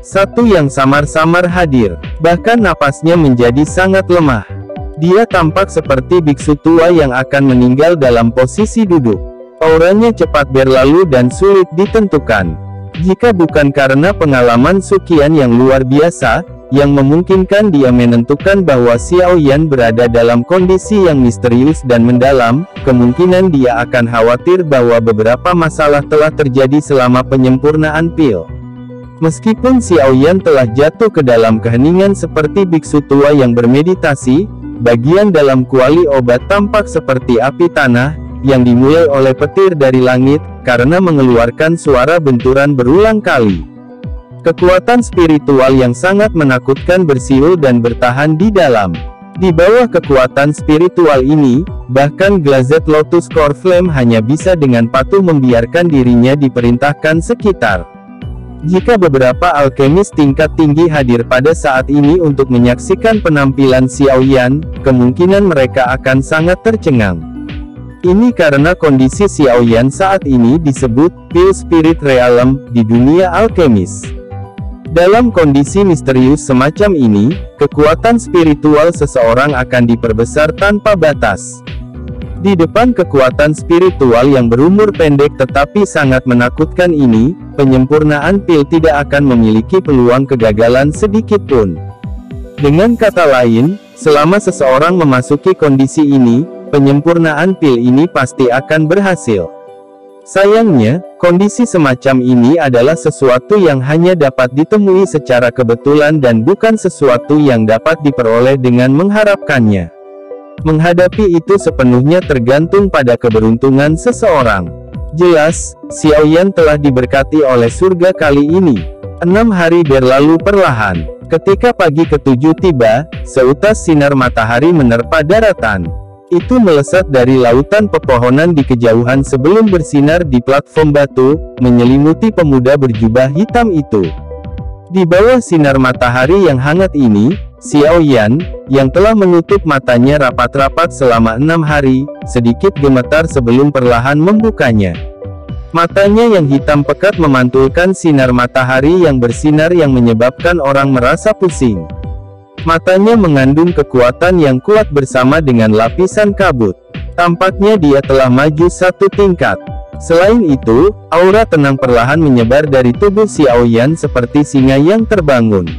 satu yang samar-samar hadir, bahkan napasnya menjadi sangat lemah. Dia tampak seperti biksu tua yang akan meninggal dalam posisi duduk. Auranya cepat berlalu dan sulit ditentukan. Jika bukan karena pengalaman Su Qian yang luar biasa, yang memungkinkan dia menentukan bahwa Xiao Yan berada dalam kondisi yang misterius dan mendalam, kemungkinan dia akan khawatir bahwa beberapa masalah telah terjadi selama penyempurnaan pil. Meskipun Xiaoyan telah jatuh ke dalam keheningan seperti biksu tua yang bermeditasi, bagian dalam kuali obat tampak seperti api tanah, yang dimulai oleh petir dari langit, karena mengeluarkan suara benturan berulang kali. Kekuatan spiritual yang sangat menakutkan bersiul dan bertahan di dalam. Di bawah kekuatan spiritual ini, bahkan Glazed Lotus Core Flame hanya bisa dengan patuh membiarkan dirinya diperintahkan sekitar. Jika beberapa alkemis tingkat tinggi hadir pada saat ini untuk menyaksikan penampilan Xiaoyan, kemungkinan mereka akan sangat tercengang. Ini karena kondisi Xiaoyan saat ini disebut Pure Spirit Realm di dunia alkemis. Dalam kondisi misterius semacam ini, kekuatan spiritual seseorang akan diperbesar tanpa batas. Di depan kekuatan spiritual yang berumur pendek tetapi sangat menakutkan ini, penyempurnaan pil tidak akan memiliki peluang kegagalan sedikit pun. Dengan kata lain, selama seseorang memasuki kondisi ini, penyempurnaan pil ini pasti akan berhasil. Sayangnya, kondisi semacam ini adalah sesuatu yang hanya dapat ditemui secara kebetulan dan bukan sesuatu yang dapat diperoleh dengan mengharapkannya. Menghadapi itu sepenuhnya tergantung pada keberuntungan seseorang. Jelas, Xiaoyan telah diberkati oleh surga kali ini. 6 hari berlalu perlahan. Ketika pagi ketujuh tiba, seutas sinar matahari menerpa daratan. Itu melesat dari lautan pepohonan di kejauhan sebelum bersinar di platform batu, menyelimuti pemuda berjubah hitam itu. Di bawah sinar matahari yang hangat ini, Xiaoyan, yang telah menutup matanya rapat-rapat selama 6 hari, sedikit gemetar sebelum perlahan membukanya. Matanya yang hitam pekat memantulkan sinar matahari yang bersinar yang menyebabkan orang merasa pusing. Matanya mengandung kekuatan yang kuat bersama dengan lapisan kabut. Tampaknya dia telah maju satu tingkat. Selain itu, aura tenang perlahan menyebar dari tubuh Xiaoyan seperti singa yang terbangun.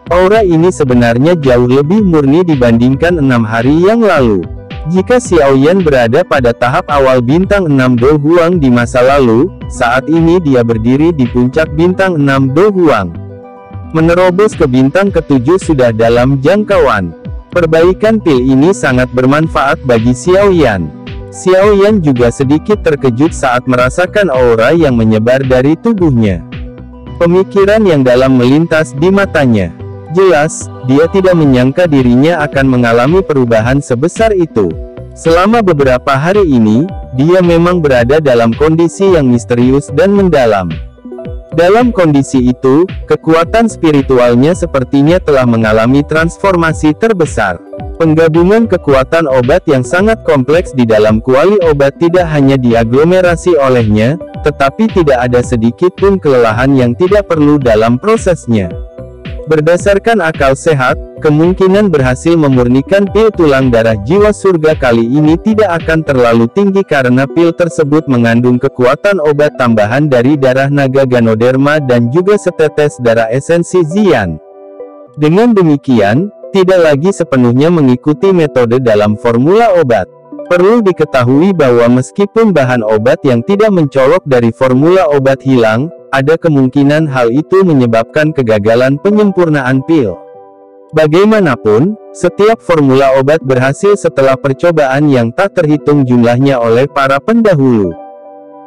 Aura ini sebenarnya jauh lebih murni dibandingkan 6 hari yang lalu. Jika Xiaoyan berada pada tahap awal bintang 6 Do Huang di masa lalu, saat ini dia berdiri di puncak bintang 6 Do Huang. Menerobos ke bintang ke-7 sudah dalam jangkauan. Perbaikan pil ini sangat bermanfaat bagi Xiaoyan. Xiaoyan juga sedikit terkejut saat merasakan aura yang menyebar dari tubuhnya. Pemikiran yang dalam melintas di matanya. Jelas, dia tidak menyangka dirinya akan mengalami perubahan sebesar itu. Selama beberapa hari ini, dia memang berada dalam kondisi yang misterius dan mendalam. Dalam kondisi itu, kekuatan spiritualnya sepertinya telah mengalami transformasi terbesar. Penggabungan kekuatan obat yang sangat kompleks di dalam kuali obat tidak hanya diaglomerasi olehnya, tetapi tidak ada sedikit pun kelelahan yang tidak perlu dalam prosesnya. Berdasarkan akal sehat, kemungkinan berhasil memurnikan pil tulang darah jiwa surga kali ini tidak akan terlalu tinggi karena pil tersebut mengandung kekuatan obat tambahan dari darah naga Ganoderma dan juga setetes darah esensi Xian. Dengan demikian, tidak lagi sepenuhnya mengikuti metode dalam formula obat. Perlu diketahui bahwa meskipun bahan obat yang tidak mencolok dari formula obat hilang, ada kemungkinan hal itu menyebabkan kegagalan penyempurnaan pil. Bagaimanapun, setiap formula obat berhasil setelah percobaan yang tak terhitung jumlahnya oleh para pendahulu.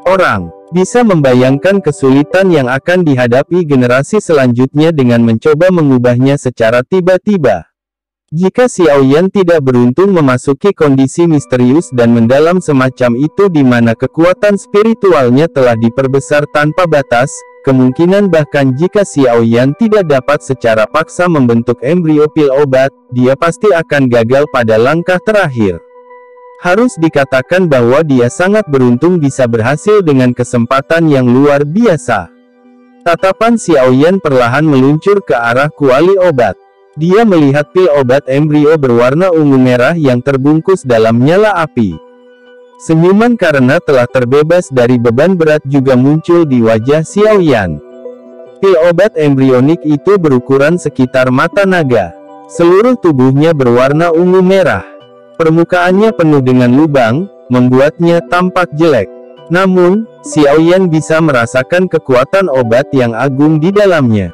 Orang bisa membayangkan kesulitan yang akan dihadapi generasi selanjutnya dengan mencoba mengubahnya secara tiba-tiba. Jika Xiaoyan tidak beruntung memasuki kondisi misterius dan mendalam semacam itu di mana kekuatan spiritualnya telah diperbesar tanpa batas, kemungkinan bahkan jika Xiaoyan tidak dapat secara paksa membentuk embrio pil obat, dia pasti akan gagal pada langkah terakhir. Harus dikatakan bahwa dia sangat beruntung bisa berhasil dengan kesempatan yang luar biasa. Tatapan Xiaoyan perlahan meluncur ke arah kuali obat. Dia melihat pil obat embrio berwarna ungu merah yang terbungkus dalam nyala api. Senyuman karena telah terbebas dari beban berat juga muncul di wajah Xiaoyan. Pil obat embrionik itu berukuran sekitar mata naga. Seluruh tubuhnya berwarna ungu merah. Permukaannya penuh dengan lubang, membuatnya tampak jelek. Namun, Xiaoyan bisa merasakan kekuatan obat yang agung di dalamnya.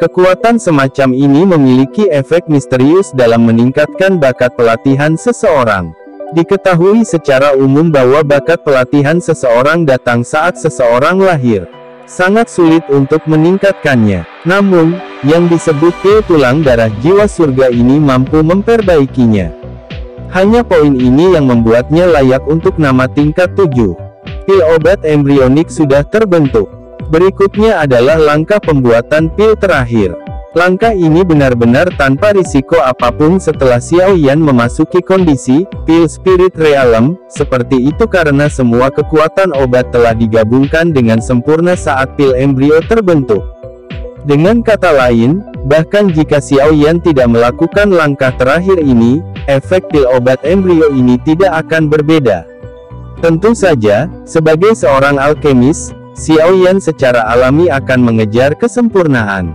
Kekuatan semacam ini memiliki efek misterius dalam meningkatkan bakat pelatihan seseorang. Diketahui secara umum bahwa bakat pelatihan seseorang datang saat seseorang lahir. Sangat sulit untuk meningkatkannya. Namun, yang disebut pil tulang darah jiwa surga ini mampu memperbaikinya. Hanya poin ini yang membuatnya layak untuk nama tingkat 7. Pil obat embrionik sudah terbentuk. Berikutnya adalah langkah pembuatan pil terakhir. Langkah ini benar-benar tanpa risiko apapun setelah Xiaoyan memasuki kondisi pil spirit realm seperti itu karena semua kekuatan obat telah digabungkan dengan sempurna saat pil embrio terbentuk. Dengan kata lain, bahkan jika Xiaoyan tidak melakukan langkah terakhir ini, efek pil obat embrio ini tidak akan berbeda. Tentu saja, sebagai seorang alkemis, Xiaoyan secara alami akan mengejar kesempurnaan.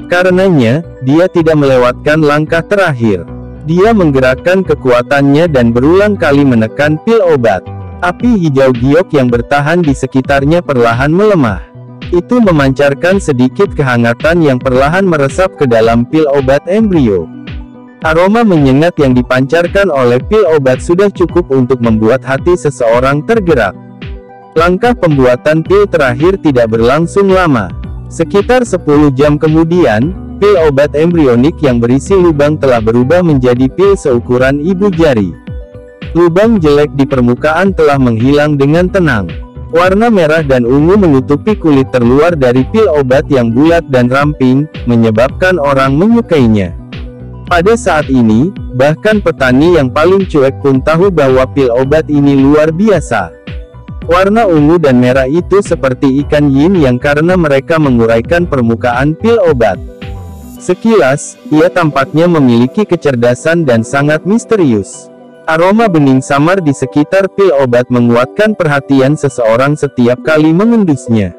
Karenanya, dia tidak melewatkan langkah terakhir. Dia menggerakkan kekuatannya dan berulang kali menekan pil obat. Api hijau giok yang bertahan di sekitarnya perlahan melemah. Itu memancarkan sedikit kehangatan yang perlahan meresap ke dalam pil obat embrio. Aroma menyengat yang dipancarkan oleh pil obat sudah cukup untuk membuat hati seseorang tergerak. Langkah pembuatan pil terakhir tidak berlangsung lama. Sekitar 10 jam kemudian, pil obat embrionik yang berisi lubang telah berubah menjadi pil seukuran ibu jari. Lubang jelek di permukaan telah menghilang dengan tenang. Warna merah dan ungu menutupi kulit terluar dari pil obat yang bulat dan ramping, menyebabkan orang menyukainya. Pada saat ini, bahkan petani yang paling cuek pun tahu bahwa pil obat ini luar biasa. Warna ungu dan merah itu seperti ikan yin yang karena mereka menguraikan permukaan pil obat. Sekilas, ia tampaknya memiliki kecerdasan dan sangat misterius. Aroma bening samar di sekitar pil obat menguatkan perhatian seseorang setiap kali mengendusnya.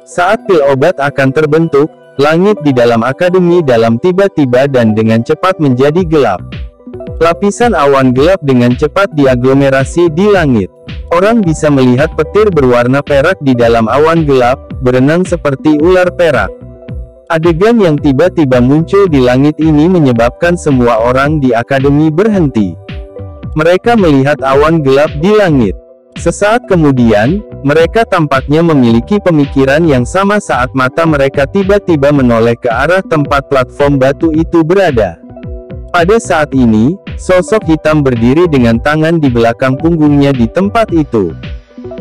Saat pil obat akan terbentuk, langit di dalam akademi dalam tiba-tiba dan dengan cepat menjadi gelap. Lapisan awan gelap dengan cepat diaglomerasi di langit. Orang bisa melihat petir berwarna perak di dalam awan gelap, berenang seperti ular perak. Adegan yang tiba-tiba muncul di langit ini menyebabkan semua orang di akademi berhenti. Mereka melihat awan gelap di langit. Sesaat kemudian, mereka tampaknya memiliki pemikiran yang sama saat mata mereka tiba-tiba menoleh ke arah tempat platform batu itu berada. Pada saat ini, sosok hitam berdiri dengan tangan di belakang punggungnya di tempat itu.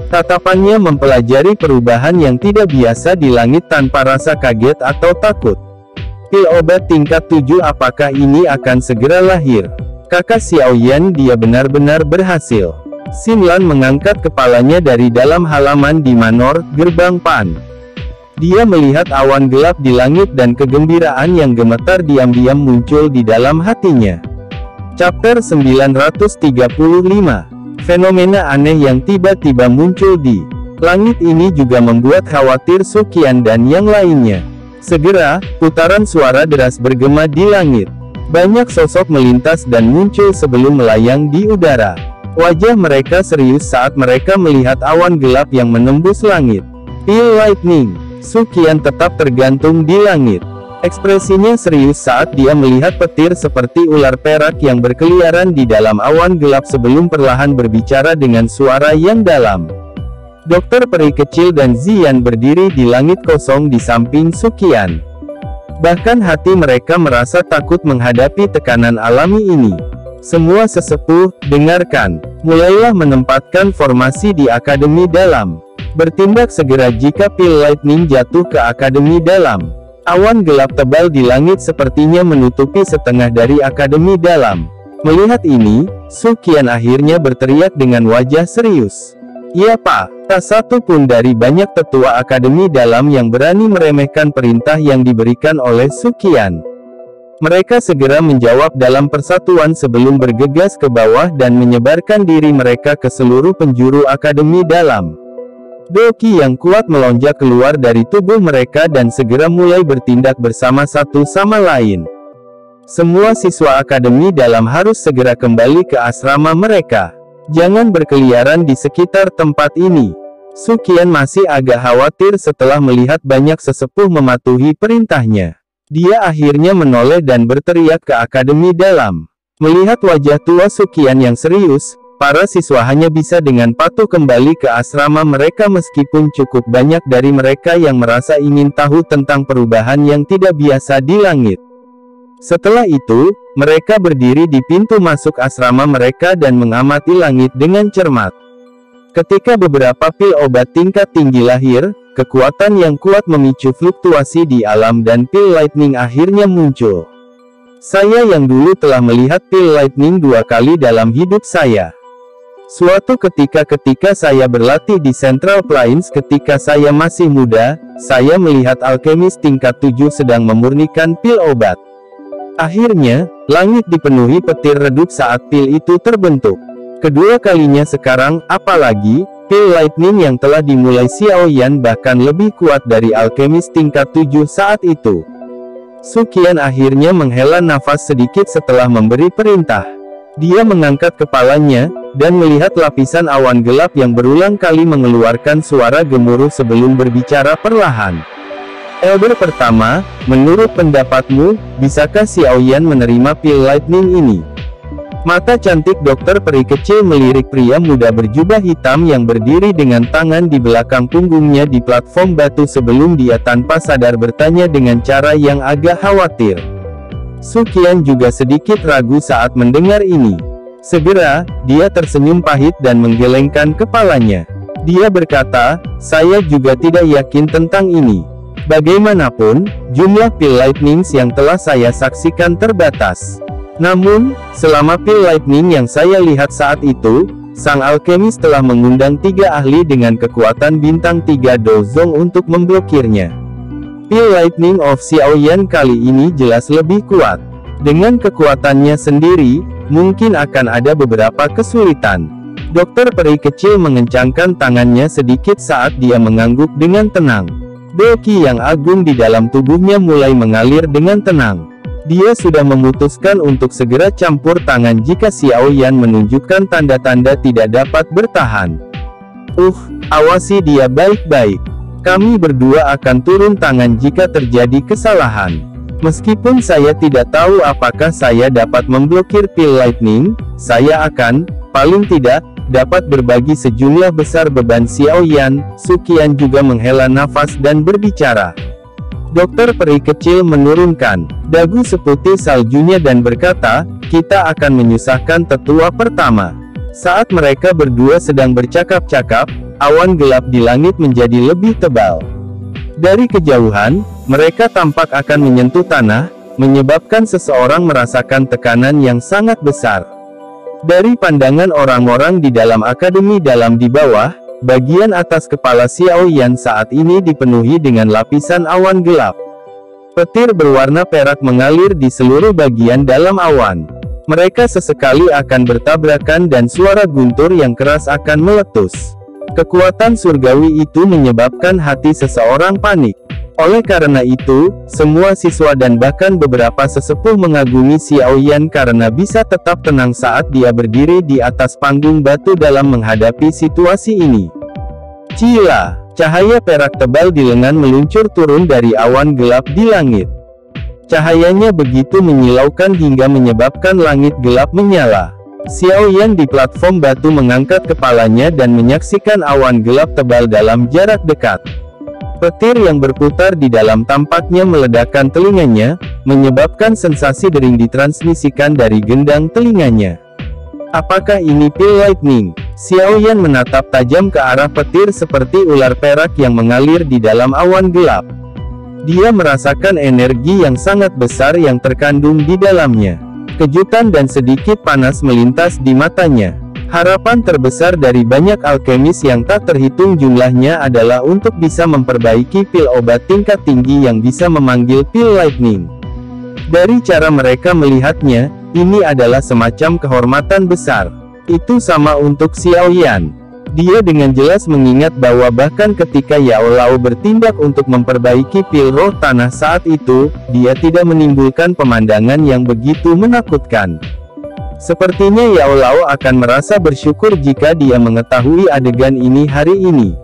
Tatapannya mempelajari perubahan yang tidak biasa di langit tanpa rasa kaget atau takut. Pil obat tingkat 7 apakah ini akan segera lahir? Kakak Xiaoyan, dia benar-benar berhasil. Xinlan mengangkat kepalanya dari dalam halaman di Manor, Gerbang Pan. Dia melihat awan gelap di langit dan kegembiraan yang gemetar diam-diam muncul di dalam hatinya. Chapter 935. Fenomena aneh yang tiba-tiba muncul di langit ini juga membuat khawatir Suqian dan yang lainnya. Segera, putaran suara deras bergema di langit. Banyak sosok melintas dan muncul sebelum melayang di udara. Wajah mereka serius saat mereka melihat awan gelap yang menembus langit. Pil lightning. Suqian tetap tergantung di langit. Ekspresinya serius saat dia melihat petir seperti ular perak yang berkeliaran di dalam awan gelap sebelum perlahan berbicara dengan suara yang dalam. Dokter peri kecil dan Ziyan berdiri di langit kosong di samping Suqian. Bahkan hati mereka merasa takut menghadapi tekanan alami ini. Semua sesepuh, dengarkan. Mulailah menempatkan formasi di akademi dalam. Bertindak segera jika pil lightning jatuh ke akademi dalam. Awan gelap tebal di langit sepertinya menutupi setengah dari akademi dalam. Melihat ini, Suqian akhirnya berteriak dengan wajah serius. "Ya Pak." Tak satu pun dari banyak tetua akademi dalam yang berani meremehkan perintah yang diberikan oleh Suqian. Mereka segera menjawab dalam persatuan sebelum bergegas ke bawah dan menyebarkan diri mereka ke seluruh penjuru akademi dalam. Doki yang kuat melonjak keluar dari tubuh mereka dan segera mulai bertindak bersama satu sama lain. Semua siswa akademi dalam harus segera kembali ke asrama mereka. Jangan berkeliaran di sekitar tempat ini. Su Qian masih agak khawatir setelah melihat banyak sesepuh mematuhi perintahnya. Dia akhirnya menoleh dan berteriak ke akademi dalam. Melihat wajah tua Su Qian yang serius, para siswa hanya bisa dengan patuh kembali ke asrama mereka meskipun cukup banyak dari mereka yang merasa ingin tahu tentang perubahan yang tidak biasa di langit. Setelah itu, mereka berdiri di pintu masuk asrama mereka dan mengamati langit dengan cermat. Ketika beberapa pil obat tingkat tinggi lahir, kekuatan yang kuat memicu fluktuasi di alam dan pil lightning akhirnya muncul. Saya yang dulu telah melihat pil lightning 2 kali dalam hidup saya. Suatu ketika saya berlatih di Central Plains ketika saya masih muda, saya melihat alkemis tingkat 7 sedang memurnikan pil obat. Akhirnya, langit dipenuhi petir redup saat pil itu terbentuk. Kedua kalinya sekarang, apalagi, pil lightning yang telah dimulai Xiao Yan bahkan lebih kuat dari alkemis tingkat 7 saat itu. Su Qian akhirnya menghela nafas sedikit setelah memberi perintah. Dia mengangkat kepalanya, dan melihat lapisan awan gelap yang berulang kali mengeluarkan suara gemuruh sebelum berbicara perlahan. Elder pertama, menurut pendapatmu, bisakah Xiao Yan menerima pil lightning ini? Mata cantik dokter peri kecil melirik pria muda berjubah hitam yang berdiri dengan tangan di belakang punggungnya di platform batu sebelum dia tanpa sadar bertanya dengan cara yang agak khawatir. Su Qian juga sedikit ragu saat mendengar ini. Segera, dia tersenyum pahit dan menggelengkan kepalanya. Dia berkata, saya juga tidak yakin tentang ini. Bagaimanapun, jumlah pil lightnings yang telah saya saksikan terbatas. Namun, selama pil lightning yang saya lihat saat itu, sang alkemis telah mengundang 3 ahli dengan kekuatan bintang 3 dozong untuk memblokirnya. Pil lightning of Xiao Yan kali ini jelas lebih kuat. Dengan kekuatannya sendiri, mungkin akan ada beberapa kesulitan. Dokter peri kecil mengencangkan tangannya sedikit saat dia mengangguk dengan tenang. Qi yang agung di dalam tubuhnya mulai mengalir dengan tenang. Dia sudah memutuskan untuk segera campur tangan jika Xiao Yan menunjukkan tanda-tanda tidak dapat bertahan. Awasi dia baik-baik. Kami berdua akan turun tangan jika terjadi kesalahan. Meskipun saya tidak tahu apakah saya dapat memblokir pil lightning, saya akan, paling tidak, dapat berbagi sejumlah besar beban Xiao Yan. Su Qian juga menghela nafas dan berbicara. Dokter peri kecil menurunkan dagu seputih saljunya dan berkata, kita akan menyusahkan tetua pertama. Saat mereka berdua sedang bercakap-cakap, awan gelap di langit menjadi lebih tebal. Dari kejauhan, mereka tampak akan menyentuh tanah, menyebabkan seseorang merasakan tekanan yang sangat besar. Dari pandangan orang-orang di dalam akademi dalam di bawah, bagian atas kepala Xiao Yan saat ini dipenuhi dengan lapisan awan gelap. Petir berwarna perak mengalir di seluruh bagian dalam awan. Mereka sesekali akan bertabrakan dan suara guntur yang keras akan meletus. Kekuatan surgawi itu menyebabkan hati seseorang panik. Oleh karena itu, semua siswa dan bahkan beberapa sesepuh mengagumi Xiao Yan karena bisa tetap tenang saat dia berdiri di atas panggung batu dalam menghadapi situasi ini. Cila, cahaya perak tebal di lengan meluncur turun dari awan gelap di langit. Cahayanya begitu menyilaukan hingga menyebabkan langit gelap menyala. Xiao Yan di platform batu mengangkat kepalanya dan menyaksikan awan gelap tebal dalam jarak dekat. Petir yang berputar di dalam tampaknya meledakkan telinganya, menyebabkan sensasi dering ditransmisikan dari gendang telinganya. Apakah ini pil lightning? Xiao Yan menatap tajam ke arah petir seperti ular perak yang mengalir di dalam awan gelap. Dia merasakan energi yang sangat besar yang terkandung di dalamnya. Kejutan dan sedikit panas melintas di matanya. Harapan terbesar dari banyak alkemis yang tak terhitung jumlahnya adalah untuk bisa memperbaiki pil obat tingkat tinggi yang bisa memanggil pil lightning. Dari cara mereka melihatnya, ini adalah semacam kehormatan besar. Itu sama untuk Xiao Yan. Dia dengan jelas mengingat bahwa bahkan ketika Yao Lao bertindak untuk memperbaiki pil roh tanah saat itu, dia tidak menimbulkan pemandangan yang begitu menakutkan. Sepertinya Yao Lao akan merasa bersyukur jika dia mengetahui adegan ini hari ini.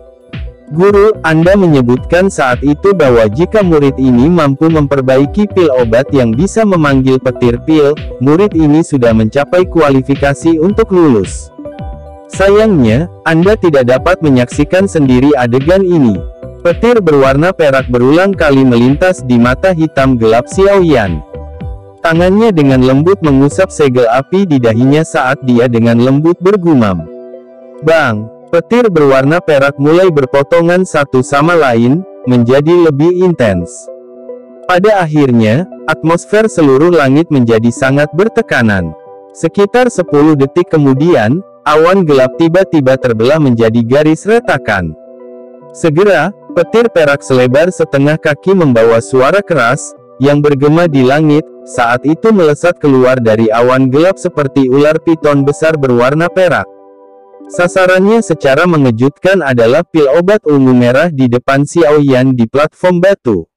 Guru, Anda menyebutkan saat itu bahwa jika murid ini mampu memperbaiki pil obat yang bisa memanggil petir pil, murid ini sudah mencapai kualifikasi untuk lulus. Sayangnya, Anda tidak dapat menyaksikan sendiri adegan ini. Petir berwarna perak berulang kali melintas di mata hitam gelap Xiao Yan. Tangannya dengan lembut mengusap segel api di dahinya saat dia dengan lembut bergumam. Bang! Petir berwarna perak mulai berpotongan satu sama lain, menjadi lebih intens. Pada akhirnya, atmosfer seluruh langit menjadi sangat bertekanan. Sekitar 10 detik kemudian, awan gelap tiba-tiba terbelah menjadi garis retakan. Segera, petir perak selebar setengah kaki membawa suara keras, yang bergema di langit, saat itu melesat keluar dari awan gelap seperti ular piton besar berwarna perak. Sasarannya secara mengejutkan adalah pil obat ungu merah di depan Xiao Yan di platform batu.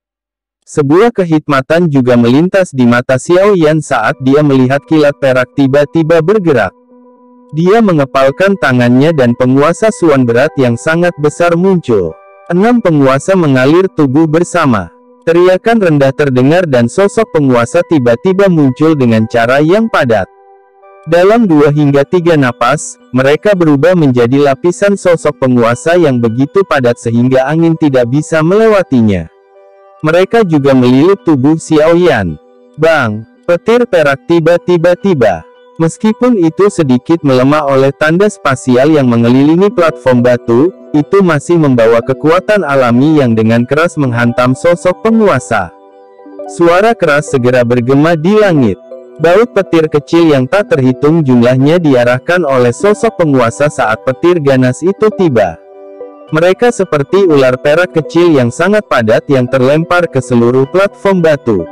Sebuah kehikmatan juga melintas di mata Xiao Yan saat dia melihat kilat perak tiba-tiba bergerak. Dia mengepalkan tangannya dan penguasa suan berat yang sangat besar muncul. 6 penguasa mengalir tubuh bersama. Teriakan rendah terdengar dan sosok penguasa tiba-tiba muncul dengan cara yang padat. Dalam 2 hingga 3 napas, mereka berubah menjadi lapisan sosok penguasa yang begitu padat sehingga angin tidak bisa melewatinya. Mereka juga melilit tubuh Xiao Yan. Bang! Petir perak tiba-tiba tiba. Meskipun itu sedikit melemah oleh tanda spasial yang mengelilingi platform batu, itu masih membawa kekuatan alami yang dengan keras menghantam sosok penguasa. Suara keras segera bergema di langit. Baut petir kecil yang tak terhitung jumlahnya diarahkan oleh sosok penguasa saat petir ganas itu tiba. Mereka seperti ular perak kecil yang sangat padat yang terlempar ke seluruh platform batu.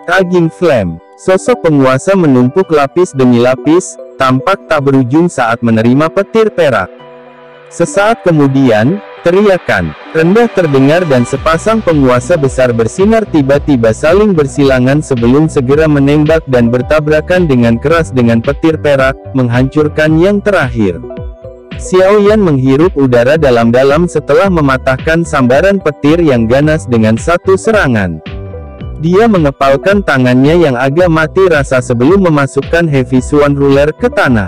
Raging Flame. Sosok penguasa menumpuk lapis demi lapis, tampak tak berujung saat menerima petir perak. Sesaat kemudian, teriakan rendah terdengar dan sepasang penguasa besar bersinar tiba-tiba saling bersilangan sebelum segera menembak dan bertabrakan dengan keras dengan petir perak, menghancurkan yang terakhir. Xiao Yan menghirup udara dalam-dalam setelah mematahkan sambaran petir yang ganas dengan satu serangan. Dia mengepalkan tangannya yang agak mati rasa sebelum memasukkan Heavy Swan Ruler ke tanah.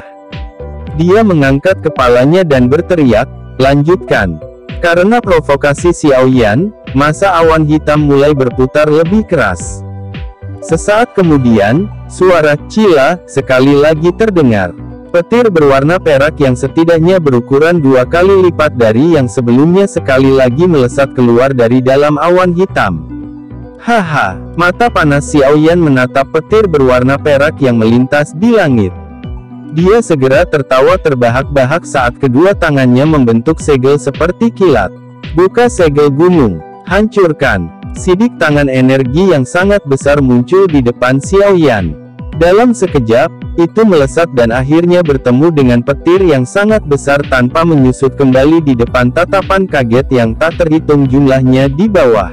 Dia mengangkat kepalanya dan berteriak, "Lanjutkan!" Karena provokasi Xiao Yan, masa awan hitam mulai berputar lebih keras. Sesaat kemudian, suara "Cila" sekali lagi terdengar. Petir berwarna perak yang setidaknya berukuran 2 kali lipat dari yang sebelumnya sekali lagi melesat keluar dari dalam awan hitam. Haha, mata panas Xiao Yan menatap petir berwarna perak yang melintas di langit. Dia segera tertawa terbahak-bahak saat kedua tangannya membentuk segel seperti kilat. Buka segel gunung, hancurkan. Sidik tangan energi yang sangat besar muncul di depan Xiao Yan. Dalam sekejap, itu melesat dan akhirnya bertemu dengan petir yang sangat besar tanpa menyusut kembali di depan tatapan kaget yang tak terhitung jumlahnya di bawah.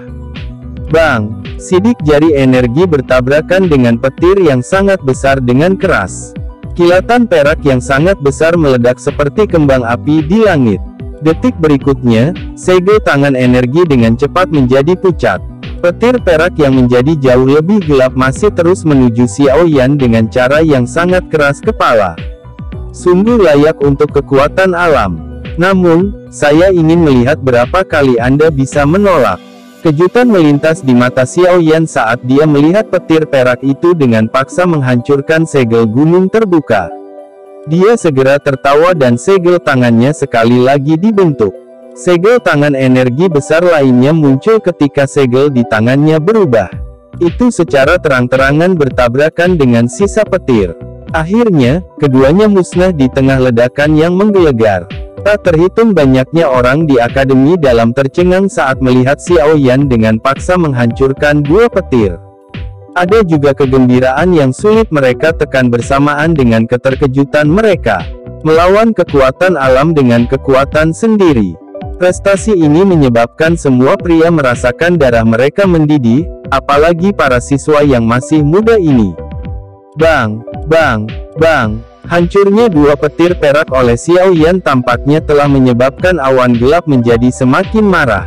Bang! Sidik jari energi bertabrakan dengan petir yang sangat besar dengan keras. Kilatan perak yang sangat besar meledak seperti kembang api di langit. Detik berikutnya, segel tangan energi dengan cepat menjadi pucat. Petir perak yang menjadi jauh lebih gelap masih terus menuju Xiao Yan dengan cara yang sangat keras kepala. Sungguh layak untuk kekuatan alam. Namun, saya ingin melihat berapa kali Anda bisa menolak. Kejutan melintas di mata Xiao Yan saat dia melihat petir perak itu dengan paksa menghancurkan segel gunung terbuka. Dia segera tertawa dan segel tangannya sekali lagi dibentuk. Segel tangan energi besar lainnya muncul ketika segel di tangannya berubah. Itu secara terang-terangan bertabrakan dengan sisa petir. Akhirnya, keduanya musnah di tengah ledakan yang menggelegar. Tak terhitung banyaknya orang di akademi dalam tercengang saat melihat Xiao Yan dengan paksa menghancurkan 2 petir. Ada juga kegembiraan yang sulit mereka tekan bersamaan dengan keterkejutan mereka. Melawan kekuatan alam dengan kekuatan sendiri. Prestasi ini menyebabkan semua pria merasakan darah mereka mendidih, apalagi para siswa yang masih muda ini. Bang, bang, bang. Hancurnya dua petir perak oleh Xiao Yan tampaknya telah menyebabkan awan gelap menjadi semakin marah.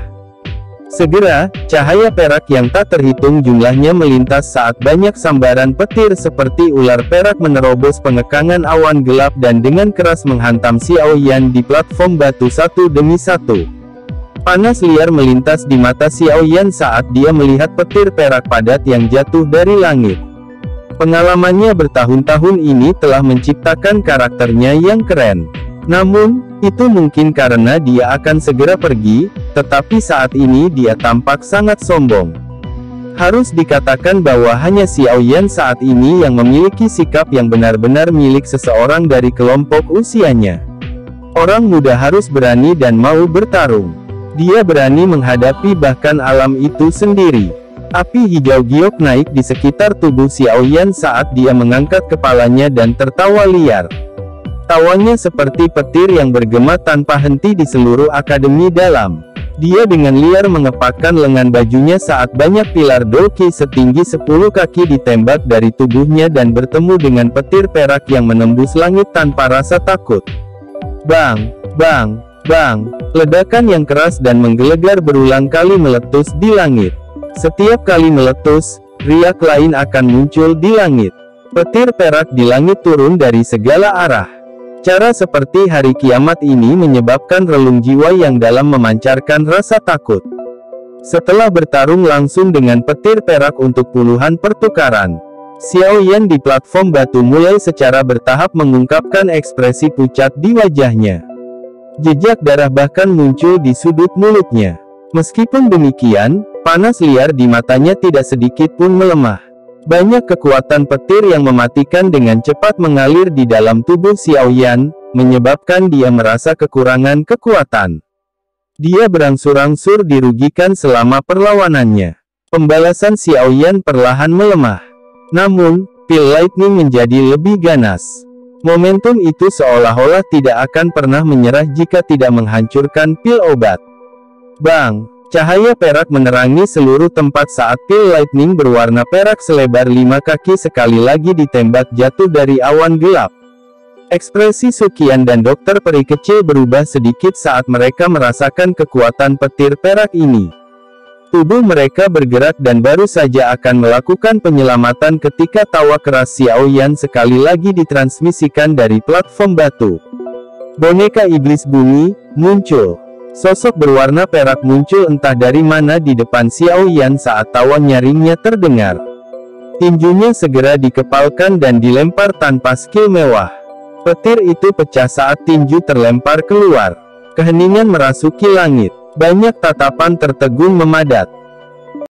Segera, cahaya perak yang tak terhitung jumlahnya melintas saat banyak sambaran petir seperti ular perak menerobos pengekangan awan gelap dan dengan keras menghantam Xiao Yan di platform batu satu demi satu. Panas liar melintas di mata Xiao Yan saat dia melihat petir perak padat yang jatuh dari langit. Pengalamannya bertahun-tahun ini telah menciptakan karakternya yang keren. Namun, itu mungkin karena dia akan segera pergi, tetapi saat ini dia tampak sangat sombong. Harus dikatakan bahwa hanya Xiao Yan saat ini yang memiliki sikap yang benar-benar milik seseorang dari kelompok usianya. Orang muda harus berani dan mau bertarung. Dia berani menghadapi bahkan alam itu sendiri. Api hijau giok naik di sekitar tubuh Xiao Yan saat dia mengangkat kepalanya dan tertawa liar. Tawanya seperti petir yang bergema tanpa henti di seluruh akademi dalam. Dia dengan liar mengepakkan lengan bajunya saat banyak pilar dolki setinggi 10 kaki ditembak dari tubuhnya dan bertemu dengan petir perak yang menembus langit tanpa rasa takut. Bang, bang, bang. Ledakan yang keras dan menggelegar berulang kali meletus di langit. Setiap kali meletus, riak lain akan muncul di langit. Petir perak di langit turun dari segala arah. Cara seperti hari kiamat ini menyebabkan relung jiwa yang dalam memancarkan rasa takut. Setelah bertarung langsung dengan petir perak untuk puluhan pertukaran, Xiao Yan di platform batu mulai secara bertahap mengungkapkan ekspresi pucat di wajahnya. Jejak darah bahkan muncul di sudut mulutnya. Meskipun demikian, panas liar di matanya tidak sedikit pun melemah. Banyak kekuatan petir yang mematikan dengan cepat mengalir di dalam tubuh Xiao Yan, menyebabkan dia merasa kekurangan kekuatan. Dia berangsur-angsur dirugikan selama perlawanannya. Pembalasan Xiao Yan perlahan melemah. Namun, pil lightning menjadi lebih ganas. Momentum itu seolah-olah tidak akan pernah menyerah jika tidak menghancurkan pil obat. Bang! Cahaya perak menerangi seluruh tempat saat pil lightning berwarna perak selebar 5 kaki sekali lagi ditembak jatuh dari awan gelap. Ekspresi Sukian dan dokter peri kecil berubah sedikit saat mereka merasakan kekuatan petir perak ini. Tubuh mereka bergerak dan baru saja akan melakukan penyelamatan ketika tawa keras Xiao Yan sekali lagi ditransmisikan dari platform batu. Boneka iblis bumi muncul. Sosok berwarna perak muncul entah dari mana di depan Xiao Yan saat tawa nyaringnya terdengar. Tinjunya segera dikepalkan dan dilempar tanpa skill mewah. Petir itu pecah saat tinju terlempar keluar. Keheningan merasuki langit. Banyak tatapan tertegun memadat.